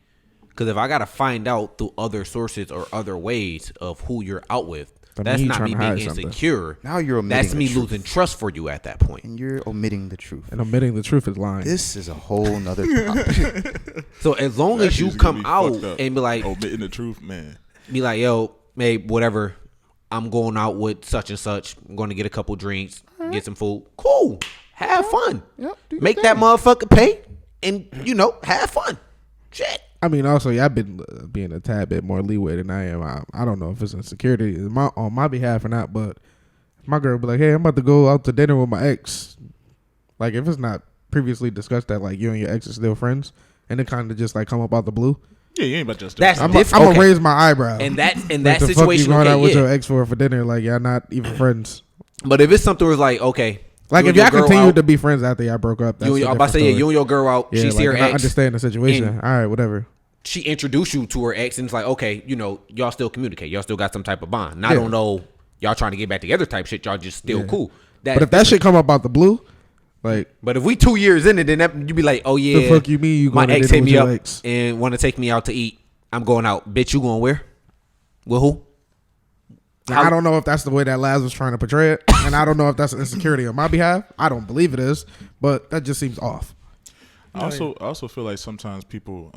Because if I got to find out through other sources or other ways of who you're out with, that's not me being insecure. Now you're omitting That's me losing trust for you at that point. And you're omitting the truth. And omitting the truth is lying. This is a whole nother topic. So as long as you come out and be like, omitting the truth, man. Be like, yo, babe, whatever. I'm going out with such and such. I'm going to get a couple drinks, get some food. Cool. Have fun. Yep, make that motherfucker pay and, have fun. Shit. I mean, also, I've been being a tad bit more leeway than I am. I don't know if it's insecurity on my behalf or not, but if my girl be like, hey, I'm about to go out to dinner with my ex. Like, if it's not previously discussed that, like, you and your ex are still friends, and it kind of just, like, come up out the blue. Yeah, you ain't about just. I'm gonna raise my eyebrow. And that like, that the situation, fuck you going out with your ex for dinner? Like, y'all not even friends. But if it's something where it's like, okay. Like, if y'all continue to be friends after y'all broke up, that's I'm about to say, you and your girl out. Yeah, she see her ex. I understand the situation. All right, whatever. She introduced you to her ex, and it's like, okay, y'all still communicate. Y'all still got some type of bond. And I don't know, y'all trying to get back together type shit. Y'all just still cool. But if that shit come up out the blue, like. But if we 2 years in it, then you be like, oh yeah, the fuck you mean you my going ex to hit me up ex? and want to take me out to eat. I'm going out. Bitch, you going where? With who? I don't know if that's the way that Laz was trying to portray it, and I don't know if that's an insecurity on my behalf. I don't believe it is, but that just seems off. I also feel like sometimes people,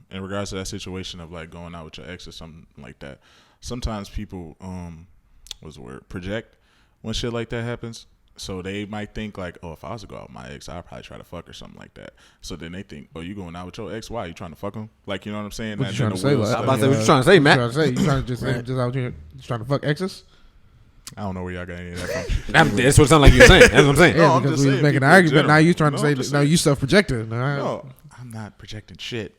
in regards to that situation of like going out with your ex or something like that, sometimes people, what's the word, project when shit like that happens. So they might think like, oh, if I was to go out with my ex, I'd probably try to fuck or something like that. So then they think, oh, you going out with your ex? Why? You trying to fuck him? Like, you know what I'm saying? What you trying to say? I'm about to say, what you trying to say, Matt? You trying to just out here just trying to fuck exes? I don't know where y'all got any of that from. That's what it sounds like you're saying. That's what I'm saying. Yeah, because we was making an argument. Now you trying to say, no, you self-projecting. No, I'm not projecting shit.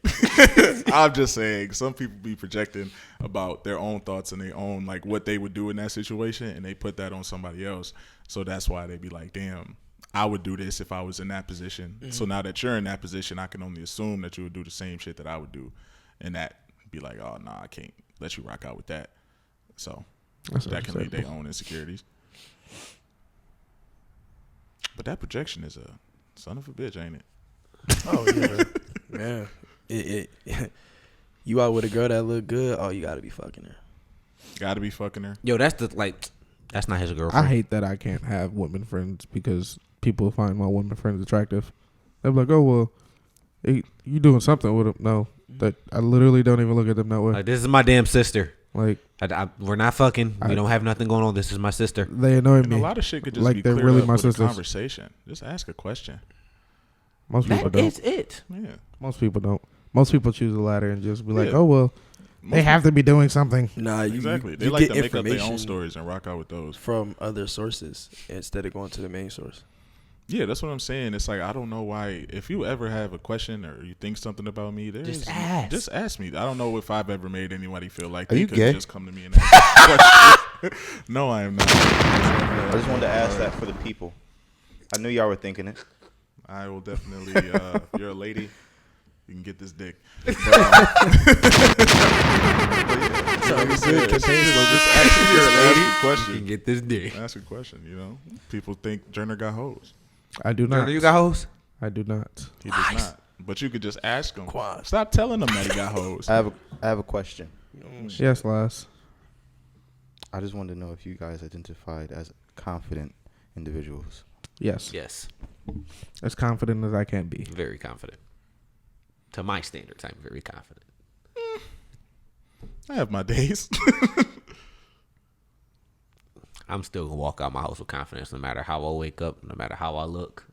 I'm just saying some people be projecting about their own thoughts and their own, like, what they would do in that situation, and they put that on somebody else. So that's why they be like, damn, I would do this if I was in that position. Mm-hmm. So now that you're in that position, I can only assume that you would do the same shit that I would do. And that be like, oh, nah, I can't let you rock out with that. So that can lead their own insecurities. But that projection is a son of a bitch, ain't it? Oh, yeah. Yeah. You out with a girl that look good, oh, you got to be fucking her. Got to be fucking her. Yo, that's not his girlfriend. I hate that I can't have women friends because people find my women friends attractive. They're like, oh, well, hey, you doing something with them. No, that I literally don't even look at them that way. Like, this is my damn sister. Like we're not fucking. We don't have nothing going on. This is my sister. they annoy And me. a lot of shit could just Like be they're cleared really up my with a sisters. conversation. Just ask a question. Most people That don't. is it. Yeah. Most people don't. Most people choose the latter and just be like, Yeah. oh well, they Most have to be doing something. Nah, you Exactly. They you like get to make up their own information stories and rock out with those. from other sources instead of going to the main source. Yeah, that's what I'm saying. It's like I don't know why. If you ever have a question or you think something about me, Just ask. Just ask me. I don't know if I've ever made anybody feel like Are they you could gay? just come to me and ask a question. No, I am not. I just wanted to ask that for the people. I knew y'all were thinking it. I will definitely. If you're a lady, you can get this dick. But, just ask a question. You can get this dick. Ask a question. You know, people think Jerner got hoes. I do not. Turner, you got hoes? I do not. He does not. But you could just ask him. Quad. Stop telling him that he got hoes. I have a question. Yes, Laz. I just wanted to know if you guys identified as confident individuals. Yes. Yes. As confident as I can be. Very confident. To my standards, I'm very confident. I have my days. I'm still gonna walk out my house with confidence, no matter how I wake up, no matter how I look.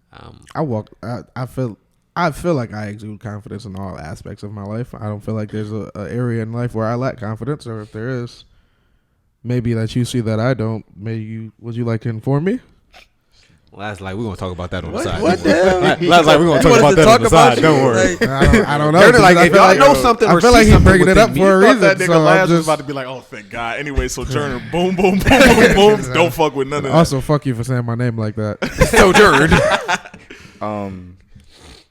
I feel like I exude confidence in all aspects of my life. I don't feel like there's a area in life where I lack confidence, or if there is, maybe that you see that I don't. Would you like to inform me? Last like we're gonna talk about that on the What? side. What the hell? Last like we're gonna You talk wanted about to that on talk the about side. you, Don't worry. like- I don't know. They're because like, I if feel y'all know something I or feel see like he's something bringing it within up me, for a Thought reason. that nigga So I'm Laz was just, about to be like, oh, thank God. Anyway, so Turner, boom, boom, boom, boom, boom. Don't fuck with none of that. also, fuck you for saying my name like that. Sojourn.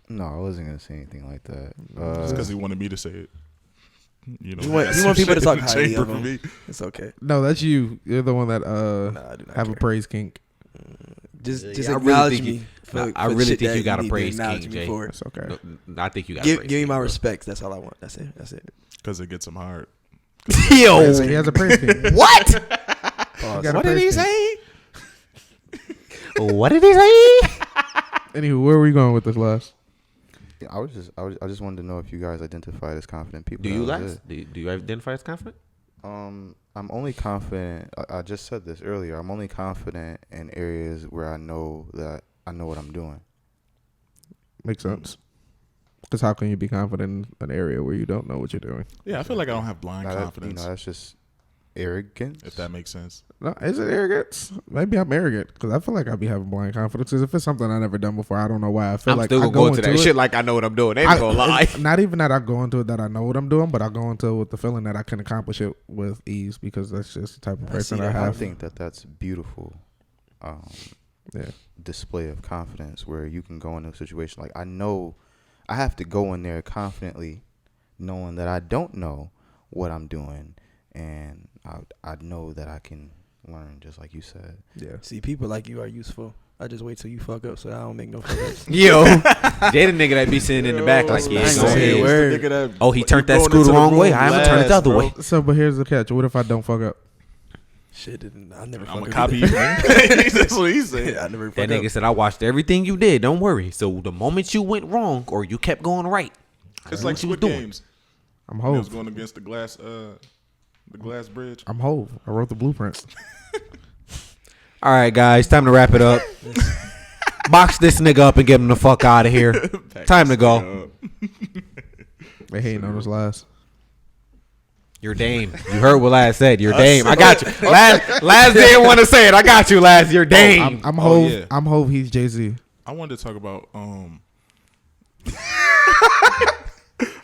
No, I wasn't gonna say anything like that. Just because he wanted me to say it. You know, You want- that's you want some people to shit talk in the highly chamber of for him. me. It's okay. No, that's you. You're the one that Nah, I do not have a care. praise kink. Just I really acknowledge think me. you- for- nah, I for really shit think that you got a need to praise acknowledge king, me Jay. for. That's okay. I think you got. Give praise me king, my bro. respects. That's all I want. That's it. That's it. Because it gets him hard. Yo, He has a praise kink. what? He got a praise kink. say? What did he say? Anywho, where are we going with this, Laz? Yeah, I just wanted to know if you guys identified as confident people. Do you That was last? Do you identify as confident? it. I'm only confident. I just said this earlier. I'm only confident in areas where I know what I'm doing. Makes sense. Because how can you be confident in an area where you don't know what you're doing? Yeah, I feel like I don't have blind Now confidence, that's just arrogance. if that makes sense. No, is it arrogance? Maybe I'm arrogant because I feel like I be having blind confidence. 'Cause if it's something I never done before, I don't know why. I feel I'm like still I gonna go go into that it, shit like I know what I'm doing. Ain't gonna lie. it's not even that I go into it that I know what I'm doing, but I go into it with the feeling that I can accomplish it with ease because that's just the type of I person see I that. I have. think that's beautiful. Yeah. Display of confidence where you can go into a situation like I have to go in there confidently knowing that I don't know what I'm doing, and I know that I can learn, just like you said. Yeah. See, people like you are useful. I just wait till you fuck up so I don't make no fuck ups. Yo, they the nigga that be sitting in the back like, yeah, I ain't go gonna say a ahead. word. Oh, he turned that screw the wrong way. I'm gonna turn it the other way. So, but here's the catch. What if I don't fuck up? Shit, I never fuck I'm up. a copy you, either. man. That's what he said. I never fuck That nigga up. said, I watched everything you did. Don't worry. So the moment you went wrong or you kept going right, It's like what you was Squid doing. Games. I'm He was Hove. going against the glass bridge. I'm Hove. I wrote the blueprint. All right, guys, time to wrap it up. Box this nigga up and get him the fuck out of here. Time to go. They hating on us last. You're Dame. You heard what Laz said. You're Dame. I got you. Laz didn't want to say it. I got you, Laz. You're Dame. I'm Oh, Hove. yeah. I'm Hove. He's Jay-Z. I wanted to talk about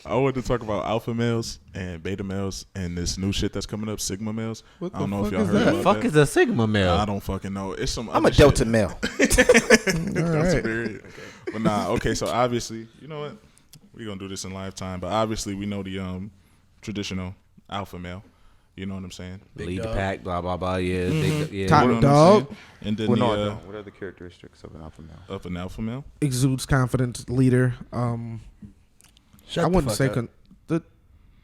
I wanted to talk about alpha males and beta males and this new shit that's coming up, sigma males. What I don't the know if fuck y'all is heard that? about The fuck that. is a Sigma male? I don't fucking know. It's some. I'm a other Delta shit. male. Delta right. period. But nah. Okay, so obviously, you know what? We're gonna do this in lifetime. But obviously, we know the traditional alpha male. You know what I'm saying? Lead the pack, blah, blah, blah. Yeah. Yeah. Top You know what I'm dog. saying? And then Well, no, I the don't. What are the characteristics of an alpha male? of an alpha male. Exudes confidence. Leader. Shut I the wouldn't fuck say up.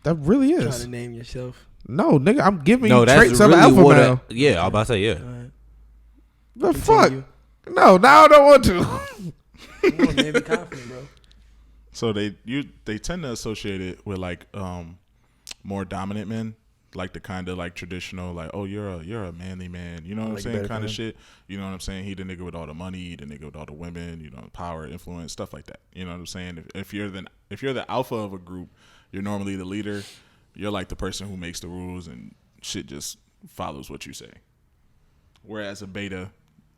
that really Trying is. to name yourself. No, nigga, I'm giving No, you that's traits of really an alpha what male. yeah, I was about to say, yeah. All right. The Continue. fuck? No, now I don't want to. Come on, man, be confident, bro. So they tend to associate it with like more dominant men, like the kind of like traditional like, oh, you're a manly man, you know what I'm Like saying, better kind of for shit. You know what I'm saying? He the nigga with all the money, he the nigga with all the women, you know, power, influence, stuff like that. You know what I'm saying? If you're the alpha of a group, you're normally the leader. You're like the person who makes the rules and shit just follows what you say. Whereas a beta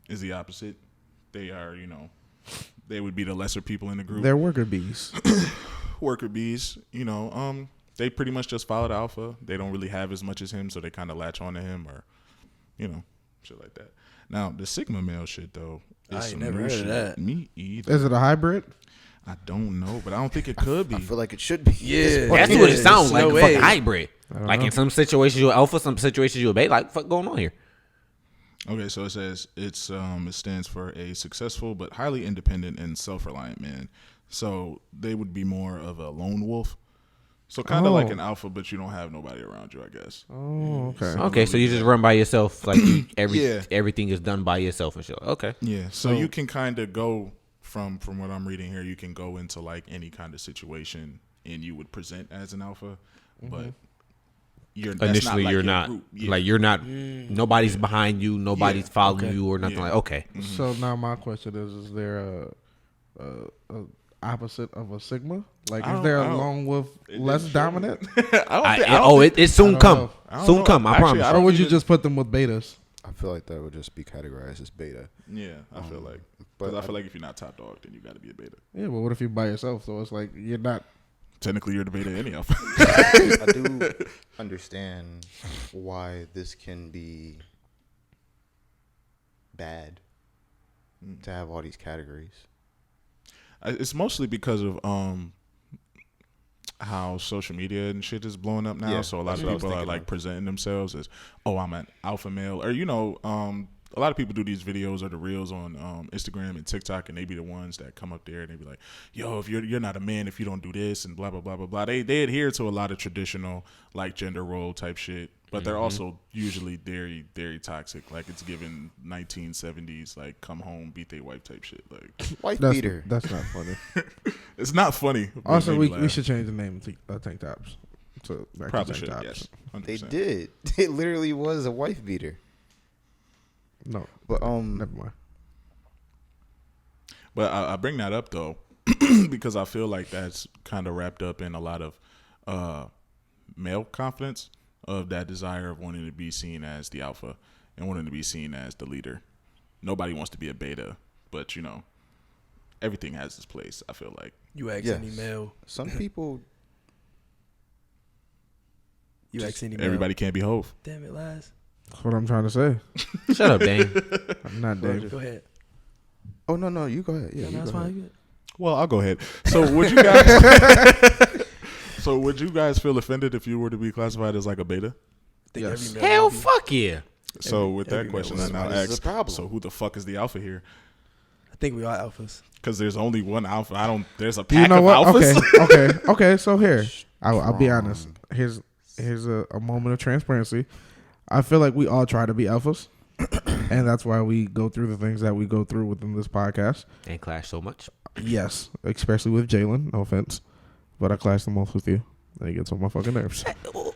is the opposite. They are, you know, they would be the lesser people in the group. They're worker bees. Worker bees, you know, they pretty much just follow the alpha. They don't really have as much as him, so they kind of latch on to him or, you know, shit like that. Now, the Sigma male shit, though, is I some ain't never new heard of shit. that. Me either. Is it a hybrid? I don't know, but I don't think it could be. I feel like it should be. Yeah. That's what it sounds like. No A way. fucking hybrid. don't In know. some situations you alpha, some situations you a beta. Like, fuck going on here? Okay, so it says it stands for a successful but highly independent and self-reliant man. So they would be more of a lone wolf. So kind of like an alpha, but you don't have nobody around you, I guess. Oh, okay. Okay, so you just run by yourself. Like Yeah. everything is done by yourself and shit. Okay. Yeah. So you can kind of go from what I'm reading here. You can go into like any kind of situation, and you would present as an alpha, but Initially, you're not like you're not. Nobody's behind you. Nobody's following you or nothing like. Okay. So now my question is there a opposite of a Sigma? Like, is there a lone wolf less dominant? It soon don't come. know. Soon come. I promise. Or would you just put them with betas? I feel like that would just be categorized as beta. Yeah, I feel like. but Because I feel like if you're not top dog, then you got to be a beta. Yeah, but what if you're by yourself? So it's like you're not. Technically, you're the beta any alpha. I do understand why this can be bad to have all these categories. It's mostly because of how social media and shit is blowing up now. Yeah, So a lot that's of what I was people are thinking like of. presenting themselves as, oh, I'm an alpha male, or a lot of people do these videos or the reels on Instagram and TikTok, and they be the ones that come up there and they be like, yo, if you're not a man if you don't do this and blah blah blah blah blah. They adhere to a lot of traditional like gender role type shit, but they're also usually very very toxic. Like it's given 1970s like come home beat their wife type shit. Like Wife That's, beater. that's not funny. it's not funny. but it Also, made me we laugh. should change the name to tank tops. So back to Probably tank should, tops. yes. 100%. They did. It literally was a wife beater. No, But never mind. But I bring that up though because I feel like that's kind of wrapped up in a lot of male confidence of that desire of wanting to be seen as the alpha and wanting to be seen as the leader. Nobody wants to be a beta, but you know, everything has its place. I feel like You ask Yes. any male. some people You ask any male. everybody can't be Hove. Damn it, Laz. That's what I'm trying to say. Shut up, Dane. I'm not Dave. Go ahead. Oh no, you go ahead. Yeah, No, you that's go ahead. fine. Well, I'll go ahead. So would you guys? So would you guys feel offended if you were to be classified as like a beta? I think Yes. every male Hell, would be. fuck yeah. So with that every question, male I now is a ask. problem. So who the fuck is the alpha here? I think we are alphas. Because there's only one alpha. There's a Do you pack know of what? alphas. Okay. So here, I'll be honest. Here's a moment of transparency. I feel like we all try to be alphas, and that's why we go through the things that we go through within this podcast. And clash so much. Yes, especially with Jalen. No offense, but I clash the most with you. And it gets on my fucking nerves.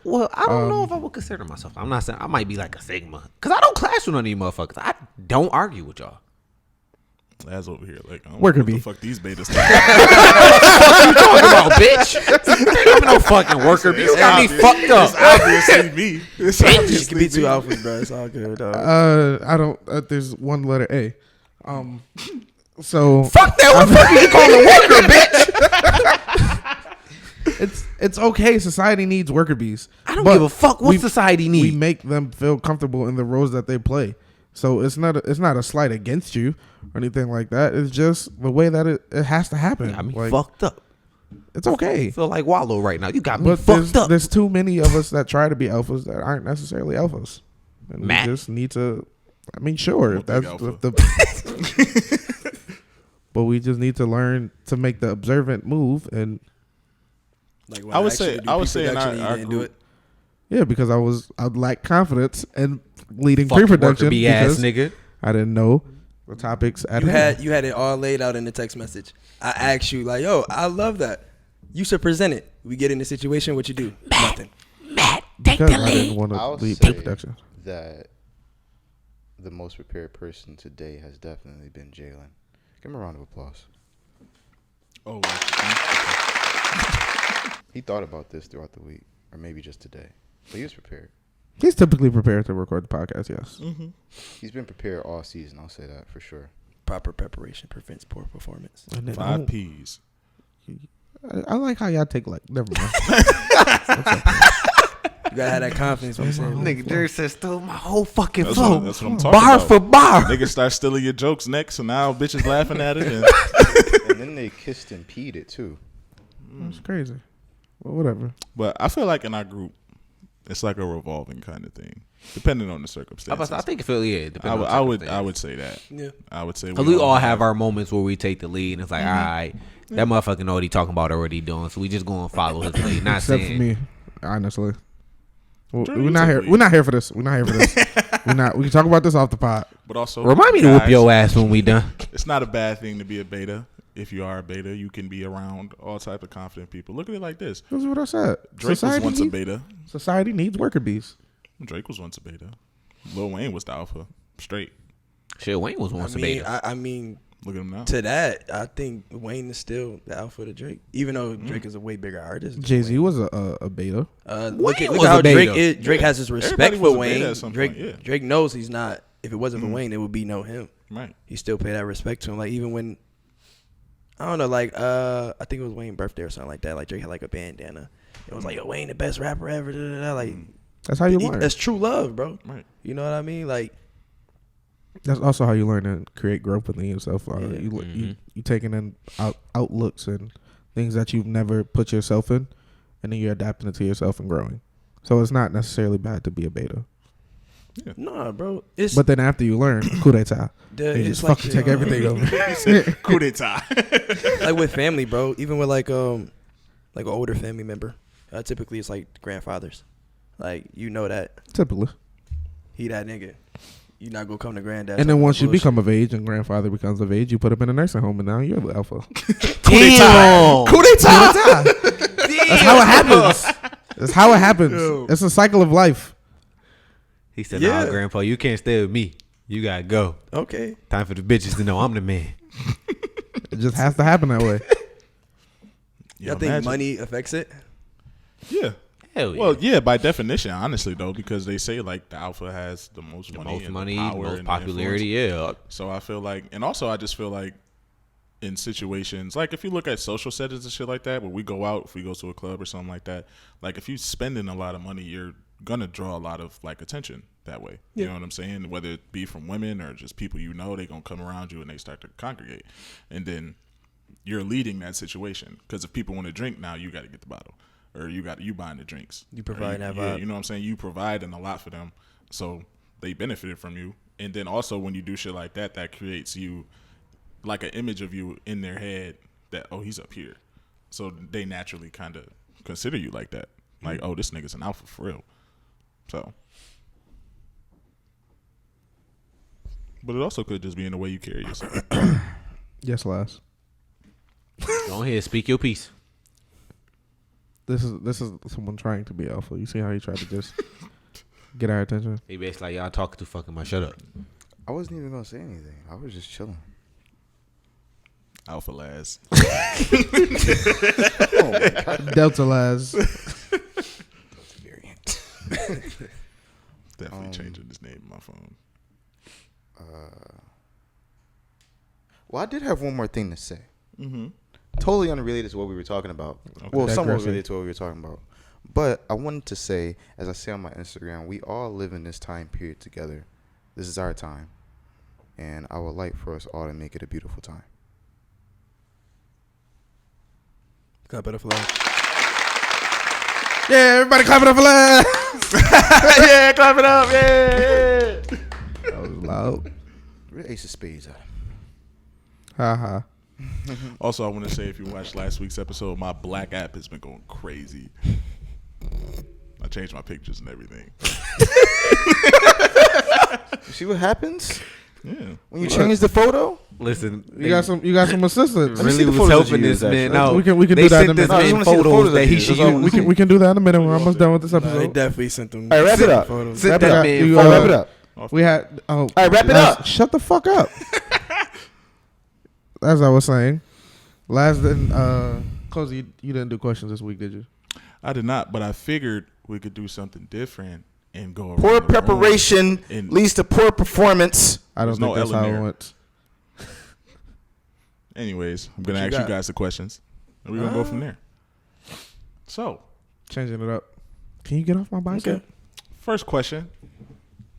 Well, I don't know if I would consider myself. I'm not saying I might be like a Sigma because I don't clash with none of you motherfuckers. I don't argue with y'all. That's over here. Like, I don't Worker know what the bee. fuck these betas Talking about bitch. I'm no fucking worker. Bitch got me fucked up. It's obviously me. It's You obviously can be two me. alphas, bro. It's all good, dog. I don't. There's one letter A. So Fuck that. What the fuck you call a worker, bitch? it's okay. Society needs worker bees. I don't But give a fuck what we- society We needs. make them feel comfortable in the roles that they play. So it's not a slight against you or anything like that. It's just the way that it has to happen. Got me Like, fucked up. it's okay. I feel like Wallow right now. You got me But fucked up. there's too many of us that try to be alphas that aren't necessarily alphas. And Matt. we just need to. I mean, sure, if I'm a that's big if the. But we just need to learn to make the observant move, and Like when I would say in pre-production, our you didn't do group, it. yeah, because I lack confidence and leading Fucking pre-production worker bee ass because nigga. I didn't know the topics at You hand. had it all laid out in the text message. I asked you like, yo, I love that. You should present it. We get in the situation. What you do? Nothing. Matt. because I didn't want I'll to lead say production. that the most prepared person today has definitely been Jalen. Give him a round of applause. Oh, He thought about this throughout the week, or maybe just today, but he was prepared. He's typically prepared to record the podcast. Yes. mm-hmm. He's been prepared all season. I'll say that for sure. Proper preparation prevents poor performance. And then 5 P's. I like how y'all take like. Never mind. You gotta have that confidence. What I'm saying. Nigga, Jerry said stole my whole fucking That's flow. what I'm talking Bar about. for bar. Niggas start stealing your jokes next, and now bitches laughing at it. And And then they kissed and peed it too. It's crazy. Well, whatever. But I feel like in our group, it's like a revolving kind of thing, depending on the circumstances. I think it feel I would say that. Yeah. I would say Cause we all have our moments where we take the lead, and it's like, all right, that motherfucker know what he talking about or what he doing, so we just gonna follow his lead. Not Except saying for me, honestly. Jordan, We're you not take here. lead. We're not here for this. We're not here for this. We can talk about this off the pod. But also, remind me to whoop guys, your ass when we done. It's not a bad thing to be a beta. If you are a beta, you can be around all type of confident people. Look at it like this: That's what I said. Drake was once a beta. Society needs worker bees. Drake was once a beta. Lil Wayne was the alpha. Straight. Shit, Wayne was once a beta. I mean, Look at him now. to that, I think Wayne is still the alpha to Drake, even though Drake is a way bigger artist. than Jay-Z Wayne. was a beta. Look at was how a beta. Drake is. Drake has his respect Everybody for was a beta Wayne. at some Drake point, yeah. Drake knows he's not. If it wasn't for Wayne, it would be no him. Right. He still paid that respect to him. Like even when I don't know, like I think it was Wayne's birthday or something like that. Like Drake had like a bandana. It was like, yo, Wayne the best rapper ever. Da, da, da. Like That's how you learn. that's true love, bro. Right. You know what I mean? Like That's also how you learn to create growth within yourself. Yeah. You taking in outlooks and things that you've never put yourself in, and then you're adapting it to yourself and growing. So it's not necessarily bad to be a beta. nah, bro. It's But then after you learn, coup d'etat. You it's just like fucking take everything over. Coup d'etat. like with family, bro. Even with like an older family member, typically it's like grandfathers. Like you know that Typically. he that nigga. You not gonna come to granddad. And then talking once you bullshit. become of age and grandfather becomes of age, you put him in a nursing home, and now you're the alpha. Damn. coup d'etat. That's how it happens. That's how it happens. It's a cycle of life. He said, Yeah. nah, grandpa, you can't stay with me. You gotta go. Okay. Time for the bitches to know I'm the man. It just has to happen that way. Y'all think money affects it? Yeah. Hell yeah. Well, yeah, by definition, honestly, though, because they say like the alpha has the most the money, most and money, the power most and popularity, the influence. yeah. So I feel like, and also I just feel like in situations like if you look at social settings and shit like that, where we go out, if we go to a club or something like that, like if you spending a lot of money, you're gonna draw a lot of like attention that way. You know what I'm saying? Whether it be from women or just people you know, they gonna come around you and they start to congregate, and then you're leading that situation because if people want to drink now, you got to get the bottle. Or you buying the drinks. You providing that yeah, vibe. you know what I'm saying? You providing a lot for them. So they benefited from you. And then also when you do shit like that, that creates you like an image of you in their head that, oh, he's up here. So they naturally kind of consider you like that. Like, oh, this nigga's an alpha for real. So. But it also could just be in the way you carry yourself. Yes, Laz. Go ahead, speak your piece. This is someone trying to be alpha. You see how he tried to just get our attention? He basically like, y'all talking too fucking much. Shut up. I wasn't even gonna say anything. I was just chilling. Alpha Laz. Delta Laz. Variant. Definitely changing his name in my phone. Well, I did have one more thing to say. Mm-hmm. Totally unrelated to what we were talking about. Okay. Well, somewhat Digressing. related to what we were talking about. But I wanted to say, as I say on my Instagram, we all live in this time period together. This is our time. And I would like for us all to make it a beautiful time. Clap it up for Laz. Yeah, everybody clap it up for Laz. Yeah, clap it up. Yeah. That was loud. Where the ace of spades at? Ha ha. Also, I want to say if you watched last week's episode, my black app has been going crazy. I changed my pictures and everything. You see what happens? Yeah. When you change the photo? Listen, You got some assistants. Let me see really the was photos helping you this used, man actually. out. We can They do that in a sent this minute. I just man wanna see the photos photos that that he you should used. use. We can do that in a minute. We're almost done with this Nah, they episode. definitely sent them. All right, wrap it up. Photos. Sent Wrap it that up. man You, photos. Wrap it up. We had All right, wrap it last- up. Shut the fuck up. As I was saying, last then Cozy, you didn't do questions this week, did you? I did not, but I figured we could do something different and go around Poor the room. preparation And- leads to poor performance. I don't There's think no that's how it Eleanor. went. Anyways, I'm gonna What you ask you got? guys the questions, and we're gonna go from there. So, Changing it up. Can you get off my bicep? Okay. first question: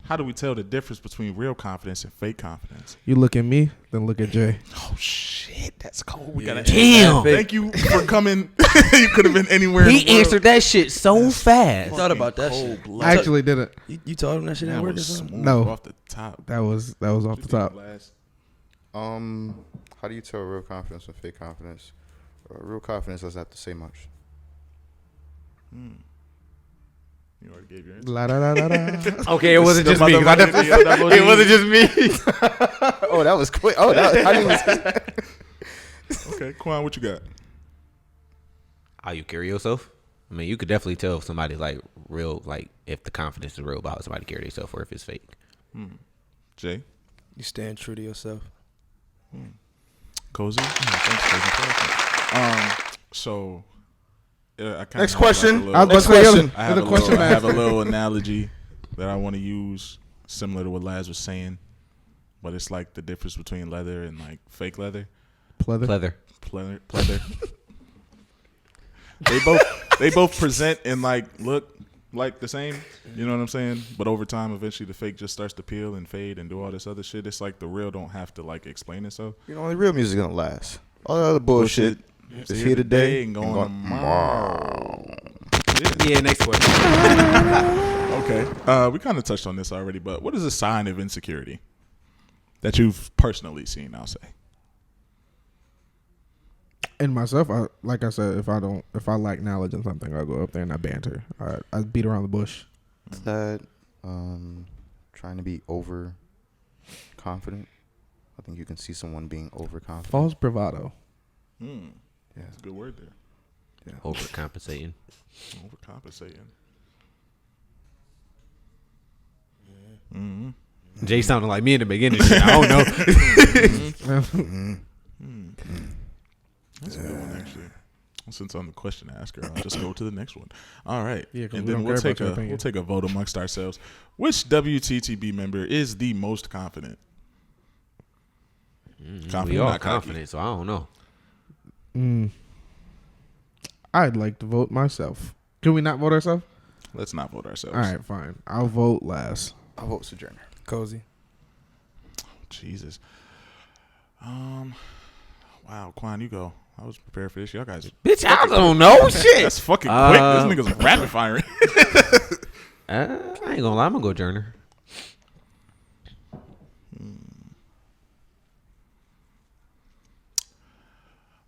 how do we tell the difference between real confidence and fake confidence? You look at me, then look at Jay. Oh shit, that's cold. We Yeah. gotta Damn. Thank you for coming. You could have been anywhere. in He the world. answered that shit so fast. I thought about that shit. I actually didn't. You told him that shit That didn't work or was something? smooth No. off the top. That was off the top. How do you tell real confidence from fake confidence? Real confidence doesn't have to say much. You already gave your answer. La da da da da. Okay, it wasn't just me. 'Cause I definitely- It It wasn't just me. Oh, that was quick. Oh, that I didn't even Okay, Quan, what you got? How you carry yourself? I mean, you could definitely tell if somebody's like real, like if the confidence is real about how somebody carry themselves or if it's fake. Jay, You stand true to yourself. Cozy. Thanks for the question. So, I kinda Next have question. Like a Next little- question. I have, The a question little, I have a master. little analogy that I want to use, similar to what Laz was saying, but it's like the difference between leather and like fake leather. Pleather. Pleather. Pleather. they both present and like look like the same. You know what I'm saying? But over time, eventually, the fake just starts to peel and fade and do all this other shit. It's like the real don't have to like explain itself. You know, the real music gonna last. All the other bullshit is here today and going tomorrow. Yeah, next question. Okay. We kind of touched on this already, but what is a sign of insecurity that you've personally seen? I'll say. And myself, like I said, if I lack knowledge in something, I'll go up there and I banter. I beat around the bush. that trying to be over confident. I think you can see someone being overconfident. False bravado. Yeah. That's a good word there. Overcompensating. Overcompensating. Jay sounded like me in the beginning. I don't know. That's a good one, actually. Since I'm the question asker, I'll just go to the next one. All right. Yeah, 'cause and we then don't we'll care about take your a opinion. we'll take a vote amongst ourselves. Which WTTB member is the most confident? Confident, We all not cocky. confident, so I don't know. I'd like to vote myself. Can we not vote ourselves? Let's not vote ourselves. All right, fine. I'll vote last. I'll vote Sojourner. Cozy. Jesus. Wow, Quan, you go. I was prepared for this. Y'all guys, Bitch, I don't know shit. that's fucking quick. This nigga's rapid firing. I ain't gonna lie, I'm gonna go Journer.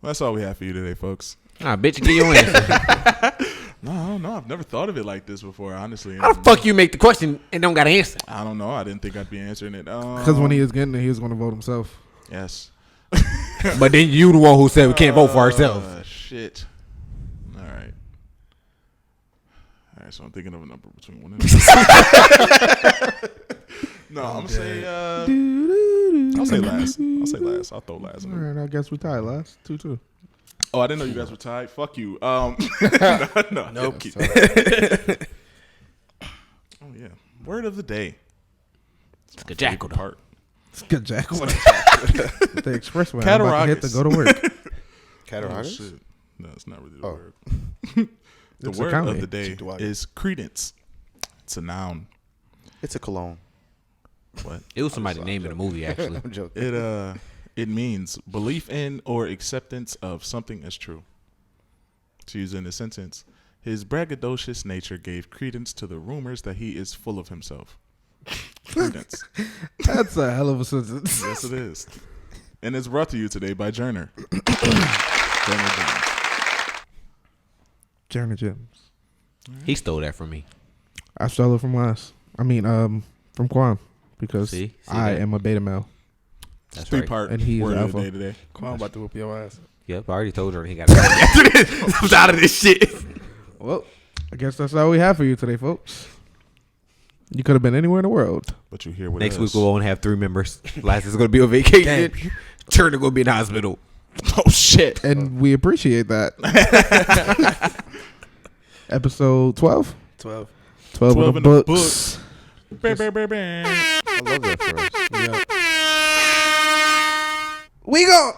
That's all we have for you today, folks. Nah, bitch, get your answer. No, I don't know. I've never thought of it like this before, honestly. How the fuck you make the question and don't got an answer? I don't know. I didn't think I'd be answering it. Because when he was getting it, he was going to vote himself. Yes. But then you the one who said we can't vote for ourselves. Shit. All right. All right. So I'm thinking of a number between 1 and 2. No, I'm gonna say. I'll say last. I'll say last. I'll throw last. All right, I guess we tied last. 2-2. Oh, I didn't know you guys were tied. Fuck you. No. Nope. Keep- oh yeah. Word of the day. It's a jackal. Part. It's good, Jack. The expressway. I'm about to hit to go to work. Oh, Cataract. shit. No, it's not really the Oh. word. The It's a word county. of the day Cheektowaga. is credence. It's a noun. It's a cologne. What? It was somebody's name in the movie, actually. I'm joking. It means belief in or acceptance of something as true. To use in a sentence, his braggadocious nature gave credence to the rumors that he is full of himself. Credence. That's a hell of a sentence. Yes, it is. And it's brought to you today by Journer. Journer Jones. Journey Gems. He stole that from me. I stole it from last. I mean, from Quan. because See I that? am a beta male. That's Three right. part And he's word of alpha. the day today. Come on, I'm about to whoop your ass. Yep, I already told her he got to after this. I'm out of this shit. Well, I guess that's all we have for you today, folks. You could have been anywhere in the world. But you here with Next us. week we'll only have 3 members. Last is gonna be on vacation. Turner gonna be in the hospital. Oh shit! And we appreciate that. Episode 12? 12. 12 in the books. Bam, bam, bam, bam. I love that for us. Yeah. We go.